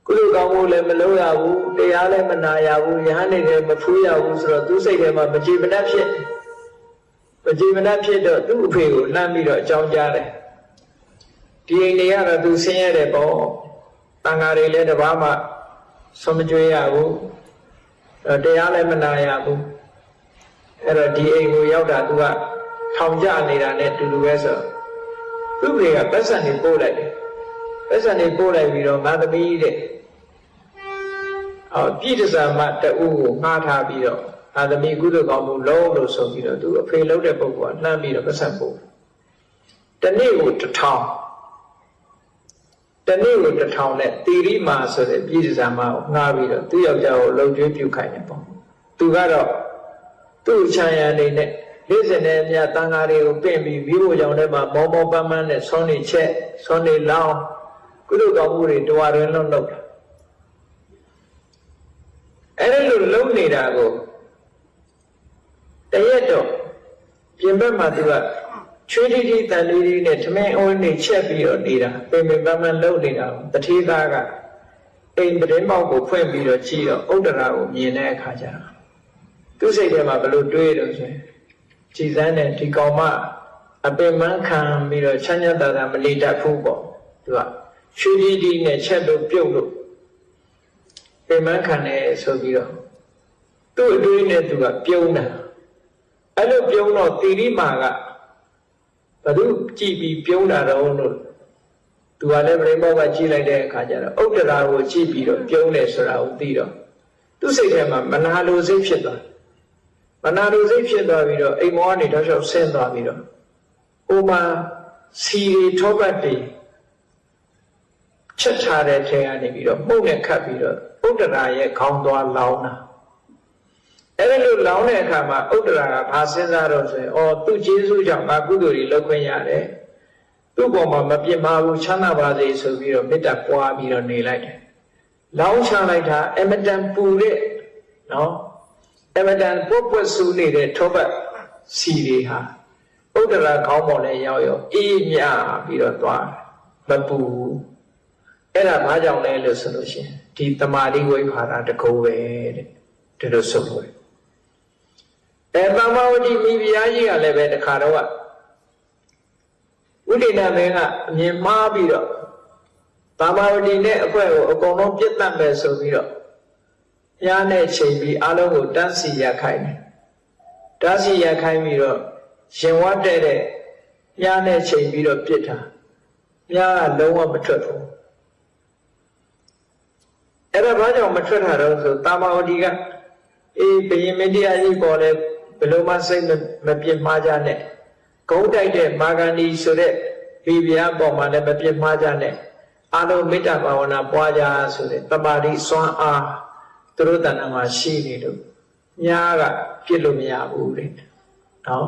ကုသိုလ်ကောင်းမှုလည်းမလုပ်ရဘူးတရားလည်းမနာရဘူးယဟန်နေလည်းမဖူးရဘူးဆိုတော့သူစိတ်ထဲမှာမကြည်မနှက်ဖြစ်တော့သူ့အဖေကိုလှမ်းပြီးတော့အကြောင်းကြားတယ်ဒီအိမ်တွေကတော့သူဆင်းရဲတယ်ပေါ့တန်ဃာတွေလည်းတပါးမှဆုံးမကြွေးရဘူးတရားလည်းမနာရဘူးအဲ့တော့ဒီအိမ်ကိုရောက်တာသူကထောင်ကျနေတာနဲ့တူတူပဲဆိုသူ့တွေကပတ်စံနေပို့လိုက်တယ်ပတ်စံနေပို့လိုက်ပြီးတော့ငါသမီးတဲ့ပြည့်တစားမတူကိုငှားထားပြီးတော့ငါသမီးကုသိုလ်ကောင်းမှုလုံးလို့ဆိုပြီးတော့သူအဖေလုပ်တဲ့ပုဂ္ဂိုလ်ကလှမ်းပြီးတော့ပတ်စံပို့တနေ့ကို1000နဲ့တိရိမာဆိုတဲ့ပြည်စံမကိုငှားပြီးတော့သူ့ယောက်ျားကိုလုံကျွေးပြုခိုင်းတယ်ပေါ့ သူကတော့သူ့ချမ်းရနေနဲ့လေးစင်တဲ့မြတ်တန်ဃာတွေကိုပင့်ပြီးမိဖို့ကြောင့်လည်းမောမောပန်းပန်းနဲ့ဆွမ်းနေချက်ဆွမ်းနေလောင်းကုသိုလ်ကောင်းမှုတွေတွားတွင်လုံးလုပ်တာအဲ့ဒီလိုလုံးနေတာကိုတရက်တော့ပြင်ဘက်မှာသူကချွေးတိတန်လေးနဲ့ထမင်းအိုးနေချက်ပြီးတော့နေတာပင်ပန်းပန်းလုံးနေတာတထေးသားကအိမ်ပဒင်းပေါက်ကိုဖွင့်ပြီးတော့ကြည့်တော့ဥဒ္ဒရာကိုမြင်တဲ့အခါကျတော့သူ့စိတ်ထဲမှာဘလို့တွေးတော့ဆိုရင်ကြည်စမ်းတဲ့ဒီကောင်မအပင်မခံပြီးတော့ချမ်းသာတာမနေတတ်ဘူးပေါ့သူကချွေးတိနဲ့ချက်လို့ပြုတ်လို့ပင်မခံတယ်ဆိုပြီးတော့သူ့အတွေးနဲ့သူကပြုံးတာအဲ့လိုပြုံးတော့တိရိမာကဘသူကြည့်ပြီးပြုံးတာတော့လို့သူကလည်းပရိမောကကြည့်လိုက်တဲ့အခါကျတော့ဥဒ္ဒရာကိုကြည့်ပြီးတော့ပြုံးတယ်ဆိုတာကိုသိတော့သူ့စိတ်ထဲမှာမနာလိုစိတ်ဖြစ်သွားမနာလိုစိတ်ဖြစ်သွားပြီးတော့အိမ်မောကနေတော့လျှောက်ဆင်းသွားပြီးတော့ဟိုမှာစီရီထောပတ်တွေချက်ထားတဲ့ထဲကနေပြီးတော့မှုန့်နဲ့ခတ်ပြီးတော့ဥဒ္ဒရာရဲ့ခေါင်းသွားလောင်းတာအဲ့ဒီလိုလောင်းတဲ့အခါမှာဥဒ္ဒရာကဘာစဉ်းစားတော့ဆိုရင်သူ့ကျေးဇူးကြောင့်ငါကုသိုလ်တွေလုပ်ခွင့်ရတယ်သူ့ပေါ်မှာမပြစ်မှားဘူးချမ်းသာပါစေဆိုပြီးတော့မေတ္တာပွားပြီးတော့နေလိုက်တယ်လောင်းချလိုက်တာအမတန်ပူတဲ့နော်အမတန်ပုတ်ပွက်ဆူနေတဲ့ထောပတ်စီတွေဟာဥဒ္ဒရာခေါင်းပေါ်နဲ့ရောက်အေးမြပြီးတော့သွားမပူအဲ့ဒါဘာကြောင့်လဲလို့ဆိုလို့ရှိရင်ဒီတမာတိဝိဖာရတကူပဲတဲ့ဒီလိုဆိုလို့သမ္မာဝတိမိဖုရားကြီးကလည်းပဲတခါတော့ဥဒိဏမင်းကအမြင်မှားပြီးတော့သမ္မာဝတိနဲ့အဖွဲ့ကိုအကုန်လုံးပြစ်တတ်မယ်ဆိုပြီးတော့ဘုရားနဲ့ချိန်ပြီးအလုံးကိုတန်းစီရခိုင်းတယ်တန်းစီရခိုင်းပြီးတော့ရှင်ဝတ်တဲ့ဘုရားနဲ့ချိန်ပြီးတော့ပြစ်တာဘုရားကလုံးဝမထွက်ဘူးအဲ့ဒါဘာကြောင့်မထွက်တာတော့ဆိုသမ္မာဝတိကဘယင်မတရားကြီးပေါ်လဲဘယ်လိုမှစိတ်မပြစ်မှားကြနဲ့ဂုံးတိုက်တဲ့မာဂန္ဒီဆိုတဲ့ဒီဘုရားပေါ်မှာလည်းမပြစ်မှားကြနဲ့အလုံးမေတ္တာဘာဝနာပွားကြဆိုတဲ့တမာတိစွမ်းအားသူတို့တဏ္ဍာမှာရှိနေလို့ညာကပြစ်လို့မရဘူးတဲ့နော်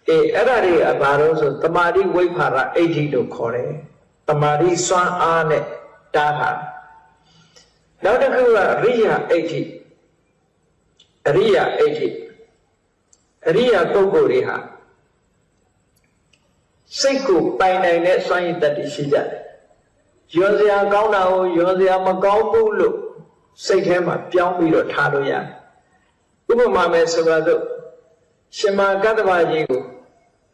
အဲ့ဒါတွေအဘာလို့ဆိုတမာတိဝိဖာရအဋ္ဌိလို့ခေါ်တယ်တမာတိစွမ်းအားနဲ့တားတာနောက်တစ်ခုကအရိယာအဋ္ဌိအရိယာအဋ္ဌိအရိယာပုဂ္ဂိုလ်တွေဟာစိတ်ကိုပိုင်နိုင်တဲ့စွမ်းရည်တတ်တည်ရှိကြတယ်။ရောစရာကောင်းတာကိုရောစရာမကောင်းဘူးလို့စိတ်ထဲမှာပြောင်းပြီးတော့ထားလို့ရတယ်။ဥပမာမဲ့ဆိုတော့ရှင်မကတ္တဗကြီးကို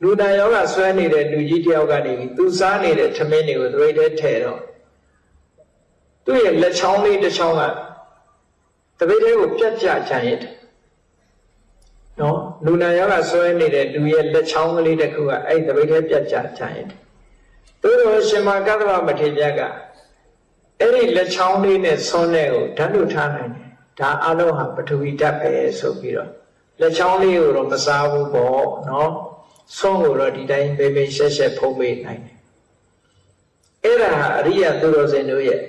လူတန်ယောဂဆွဲနေတဲ့လူကြီးတယောက်ကနေပြီးသူစားနေတဲ့ထမင်းတွေကိုသူ့ရဲ့ထဲတော့သူ့ရဲ့လက်ချောင်းလေးတစ်ချောင်းကတပိတ်လေးကိုပြတ်ကျချင်ရတယ်နော်လူနာယောဂဆွဲနေတဲ့လူရဲ့လက်ချောင်းကလေးတစ်ခုကအဲ့တပိတ်လေးပြတ်ကျချင်ရတယ်သို့တော်ရှင်မကတ္တဗမထေရကအဲ့ဒီလက်ချောင်းလေးနဲ့ဆွန်းတဲ့ကိုဓာတ်လို့ထားနိုင်တယ်ဒါအလုံးဟာပထဝီဓာတ်ပဲဆိုပြီးတော့လက်ချောင်းလေးကိုတော့မစားဘူးပေါ့နော်ဆွန်းကိုတော့ဒီတိုင်းပေပေရှက်ရှက်ဖုံးပေးနိုင်တယ်အဲ့ဒါဟာအရိယသူတော်စင်တို့ရဲ့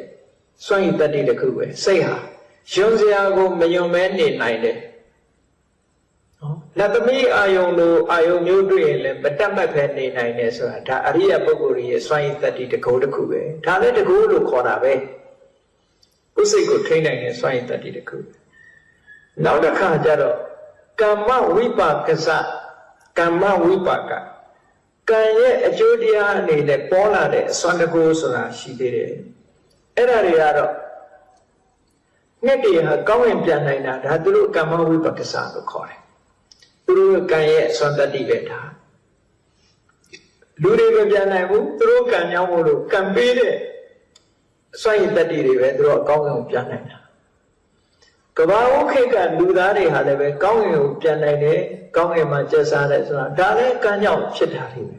စွန့်ရည်တတ္တိတစ်ခုပဲစိတ်ဟာယွန်စရာကိုမယွန်မဲနေနိုင်တယ်နော်လက်သမီးအာယုံလိုအာယုံမျိုးတွေ့ရင်လည်းမတတ်မှတ်ပဲနေနိုင်တယ်ဆိုတာဒါအရိယပုဂ္ဂိုလ်ရဲ့စွန့်ရည်တတ္တိတစ်ခုတစ်ခုပဲဒါလည်းတစ်ခုလို့ခေါ်တာပဲဥစိတ်ကိုထိနိုင်တဲ့စွန့်ရည်တတ္တိတစ်ခုနောက်တစ်ခါကျတော့ကမ္မဝိပါကစကမ္မဝိပါကကံရဲ့အကျိုးတရားအနေနဲ့ပေါ်လာတဲ့အစွမ်းတကူဆိုတာရှိသေးတယ်အဲ့ဒါတွေကတော့ငှက်တွေဟာကောင်းဝင်ပြန်နိုင်တာဒါသူတို့ကမ္မဝိပဿနာလို့ခေါ်တယ်သူတို့ကံရဲ့အစွမ်းတတ္တိပဲဒါလူတွေမပြန်နိုင်ဘူးသူတို့ကံကြောင့်မို့လို့ကံပေးတဲ့အစွမ်းရည်တတ္တိတွေပဲသူတို့အကောင်းဆုံးပြန်နိုင်တာကဘာဝခေတ်ကလူသားတွေဟာလည်းပဲကောင်းငင်ကိုပြန်နိုင်တယ်ကောင်းငင်မှာကျက်စားတယ်ဆိုတာဒါလည်းကံကြောင့်ဖြစ်တာတွေပဲ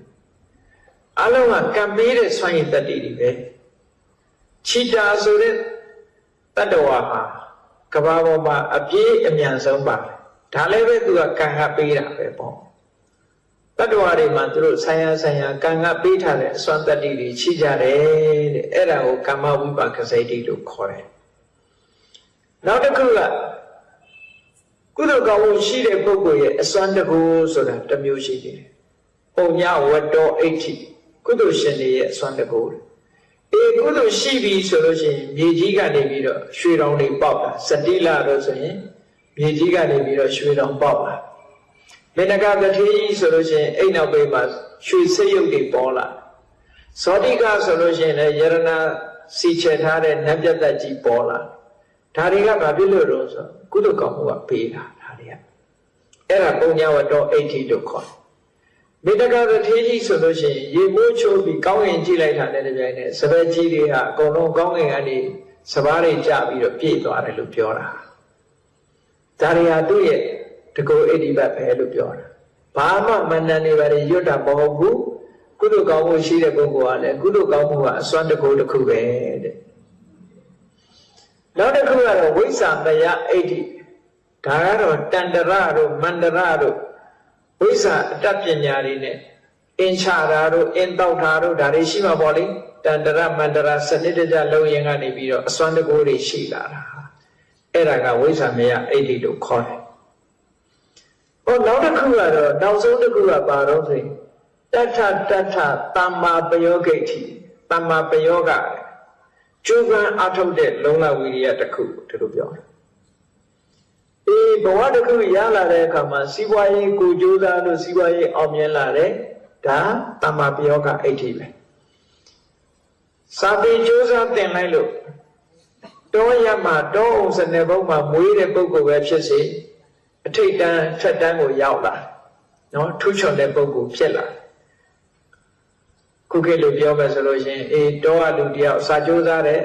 အလုံးကကံပေးတဲ့စွမ်းရည်တတ္တိတွေပဲချီတာဆိုတဲ့တတ္တဝါဟာကဘာပေါ်မှာအပြည့်အမြန်ဆုံးပါဒါလည်းပဲသူကကံကပေးတာပဲပေါ့တတ္တဝါတွေမှာသူတို့ဆိုင်ရာကံကပေးထားတဲ့အစွမ်းတတ္တိတွေရှိကြတယ်တဲ့အဲ့ဒါကိုကမ္မဝိပါကစိတ်တိလို့ခေါ်တယ်နောက်တစ်ခုက ကုသိုလ်ကောင်းမှုရှိတဲ့ပုဂ္ဂိုလ်ရဲ့အစွမ်းတကူဆိုတာတစ်မျိုးရှိတယ်။ပုံညဝတ္တောအဋ္ဌိကုသိုလ်ရှင်တွေရဲ့အစွမ်းတကူကုသိုလ်ရှိပြီဆိုလို့ရှိရင်မြေကြီးကနေပြီးတော့ရွှေတောင်တွေပေါက်တာစတိလလို့ဆိုရင်မြေကြီးကနေပြီးတော့ရွှေတောင်ပေါက်လာမေနကတထေးဆိုလို့ရှိရင်အိမ်နောက်ဘေးမှာရွှေစိတ်ရုပ်တွေပေါ်လာဇောတိကဆိုလို့ရှိရင်လည်းယရဏစီချေထားတဲ့နတ်ပြတ်သက်ကြီးပေါ်လာဒါတွေကဘာဖြစ်လို့လဲဆိုကုသိုလ်ကောင်းမှုကပေးတာဒါတွေကအဲ့ဒါပုံညာဝတ္တောအဋ္ဌိလို့ခေါ်မေတ္တကတထေးကြီးဆိုလို့ရှိရင်ရေမိုးချိုးပြီးကောင်းကင်ကြည့်လိုက်တာနဲ့တပြိုင်နက်စပယ်ကြီးတွေကအကုန်လုံးကောင်းကင်ကနေစပားတွေကျပြီးတော့ပြည့်သွားတယ်လို့ပြောတာဒါတွေဟာသူ့ရဲ့တကူအဋ္ဌိပတ်ပဲလို့ပြောတာဘာမှမဏ္ဍန်တွေပါလေရွတ်တာမဟုတ်ဘူးကုသိုလ်ကောင်းမှုရှိတဲ့ပုဂ္ဂိုလ်ကလည်းကုသိုလ်ကောင်းမှုကအစွမ်းတကူတစ်ခုပဲတဲ့နောက်တစ်ခုကတော့ဝိဇ္ဇာမယအဋ္ဌိဒါကတော့တန္တရတို့မန္တရတို့ဝိဇ္ဇာအတတ်ပညာတွေနဲ့အင်ချတာတို့အင်တောက်တာတို့ဒါတွေရှိမှာပေါ့လေတန္တရမန္တရစနစ်တကျလုံးရင်ကနေပြီးတော့အစွမ်းတကူတွေရှိလာတာအဲ့ဒါကဝိဇ္ဇာမယအဋ္ဌိလို့ခေါ်တယ်ဟောနောက်တစ်ခုကတော့နောက်ဆုံးတစ်ခုကဘာလို့ဆိုရင်တထသမ္မာပယောဂိဋ္ဌိသမ္မာပယောဂကျူးပန်းအထုတ်တဲ့လုံလဝိရိယတစ်ခုဒီလိုပြောတယ်ဘဝတစ်ခုရလာတဲ့အခါမှာစီးပွားရေးကိုကြိုးစားလို့စီးပွားရေးအောင်မြင်လာတယ်ဒါသမ္မာပယောဂအဋ္ဌိပဲစာပေကြိုးစားသင်လိုက်လို့တောရမှာတောအောင်စနေဘုံမှာမွေးတဲ့ပုဂ္ဂိုလ်ပဲဖြစ်စေအထိတ်တန်းထက်တန်းကိုရောက်လာနော်ထူးချွန်တဲ့ပုဂ္ဂိုလ်ဖြစ်လာခုခေတ်လိုပြောမယ်ဆိုလို့ရှိရင်တောကလူတယောက်စာကြိုးစားတယ်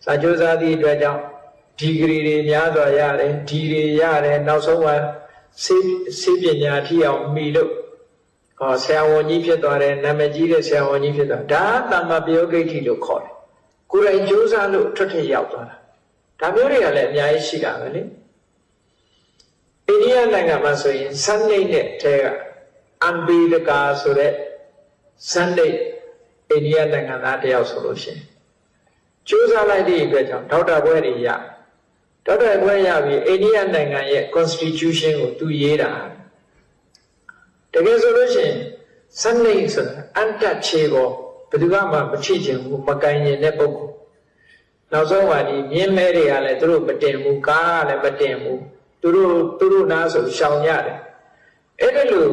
စာကြိုးစားသည့်အတွက်ကြောင့်ဒီဂရီတွေများစွာရတယ်ဒီတွေရတယ်နောက်ဆုံးကစေပညာအထိအောင်မိလို့ဆရာဝန်ကြီးဖြစ်သွားတယ်နာမည်ကြီးတဲ့ဆရာဝန်ကြီးဖြစ်သွားဒါသမ္မာပယောဂိဋ္ဌိလို့ခေါ်တယ်ကိုယ်တိုင်ကြိုးစားလို့ထွက်ထရောက်သွားတာဒါမျိုးတွေကလည်းအများကြီးရှိတာပဲလေအိန္ဒိယနိုင်ငံမှာဆိုရင်စန်းနေတဲ့ထဲကအမ်ဘီဒကာဆိုတဲ့စန်းနေအိန္ဒိယနိုင်ငံသားတယောက်ဆိုလို့ရှိရင်ကြိုးစားလိုက်တဲ့အတွက်ကြောင့်ဒေါက်တာဘွဲတွေရဒေါက်တာဘွဲရပြီးအိန္ဒိယနိုင်ငံရဲ့ constitution ကိုသူရေးတာတကယ်ဆိုလို့ရှိရင်စန်းနေဆိုတာအန်တချေပေါ်ဘယ်သူမှမချိချင်ဘူးမကင်ရင်တဲ့ပုဂ္ဂိုလ်နောက်ဆုံးကဒီမြင်းမဲတွေကလည်းသူတို့မတင်ဘူးကားကလည်းမတင်ဘူးသူတို့နားဆိုရှောင်ရတယ်အဲ့ဒါလို့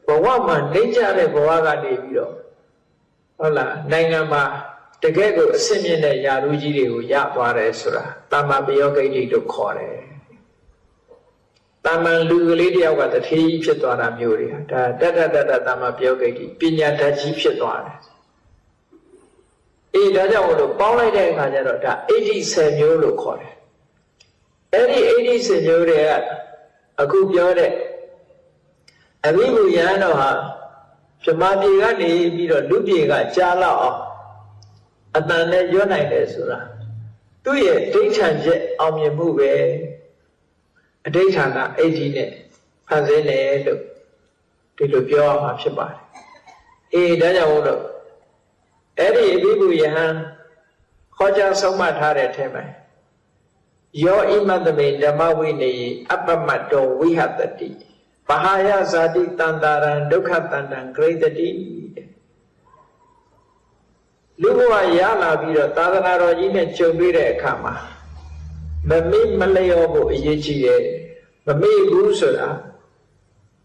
ဘဝမှာနှိမ့်ကြတဲ့ဘဝကနေပြီးတော့ဟုတ်လားနိုင်ငံမှာတကယ်ကိုအဆင့်မြင့်တဲ့ယာရုကြီးတွေကိုရသွားတယ်ဆိုတာသမ္မာပယောဂိဋ္ဌိလို့ခေါ်တယ်တမန်လူကလေးတယောက်ကတထေးကြီးဖြစ်သွားတာမျိုးတွေဒါတတသမ္မာပယောဂိဋ္ဌိပညာဓာတ်ကြီးဖြစ်သွားတယ်ဒါကြောင့်မို့လို့ပေါင်းလိုက်တဲ့အခါကျတော့ဒါ80မျိုးလို့ခေါ်တယ်အဲ့ဒီ80မျိုးတွေကအခုပြောတဲ့အဘိဓမ္မာယံတော်ဟာဗြဟ္မာပြေကနေပြီးတော့လူပြေကကြားလောက်အောင်အတန်နဲ့ရွတ်နိုင်တယ်ဆိုတာသူ့ရဲ့ဒိဋ္ဌံချက်အောင်မြင်မှုပဲအဋ္ဌာဏအဋ္ဌိနဲ့ဖန်ဆင်းတယ်လို့ဒီလိုပြောရမှာဖြစ်ပါတယ်ဒါကြောင့်မို့လို့အဲ့ဒီအဘိဓမ္မာယံခေါ်ကြားဆုံးမထားတဲ့အထက်မှာယောဣမတမေဓမ္မဝိနေအပ္ပမတ္တောဝိဟတတိပဟာယဇာတိတန္တာရံဒုက္ခတန္တံဂရိတတိလူဘဝရလာပြီးတော့သာသနာတော်ကြီးနဲ့ကြုံတွေ့တဲ့အခါမှာမမေ့မလျော့ဖို့အရေးကြီးတယ်မမေ့ဘူးဆိုတာ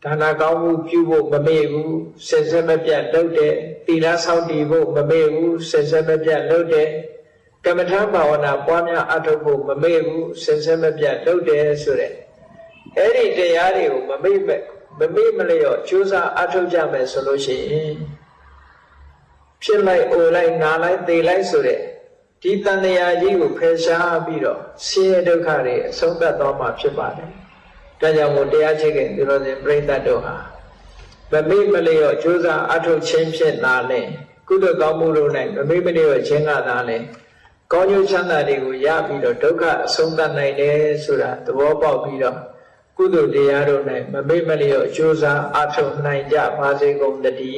ဒါနကောင်းမှုပြုဖို့မမေ့ဘူးစင်စစ်မပြတ်လုပ်တယ်သီလဆောက်တည်ဖို့မမေ့ဘူးစင်စစ်မပြတ်လုပ်တယ်ကမ္မထဘာဝနာပွားများအထောက်ဖို့မမေ့ဘူးစင်စစ်မပြတ်လုပ်တယ်ဆိုတဲ့အဲ့ဒီတရားတွေကိုမမေ့မလျော့ကြိုးစားအထောက်ကြမယ်ဆိုလို့ရှိရင်ဖြစ်လိုက်အိုလိုက်နာလိုက်သေလိုက်ဆိုတဲ့ဒီတန်တရားကြီးကိုဖယ်ရှားပြီးတော့ဆင်းရဲဒုက္ခတွေအဆုံးသတ်သွားမှာဖြစ်ပါတယ်။ဒါကြောင့်မို့တရားချိခင်သူတော်စင်ပြိဿတ်တို့ဟာမမေ့မလျော့ကြိုးစားအထောက်ခြင်းဖြစ်လာလဲကုသိုလ်ကောင်းမှုတို့၌မမေ့မလျော့ခြင်းကသာလဲကောင်းကျိုးချမ်းသာတွေကိုရပြီးတော့ဒုက္ခအဆုံးသတ်နိုင်တယ်ဆိုတာသဘောပေါက်ပြီးတော့ကုသိုလ်တရားတို့၌မမေ့မလျော့ကြိုးစားအထောက်နိုင်ကြပါစေကုန်သတည်း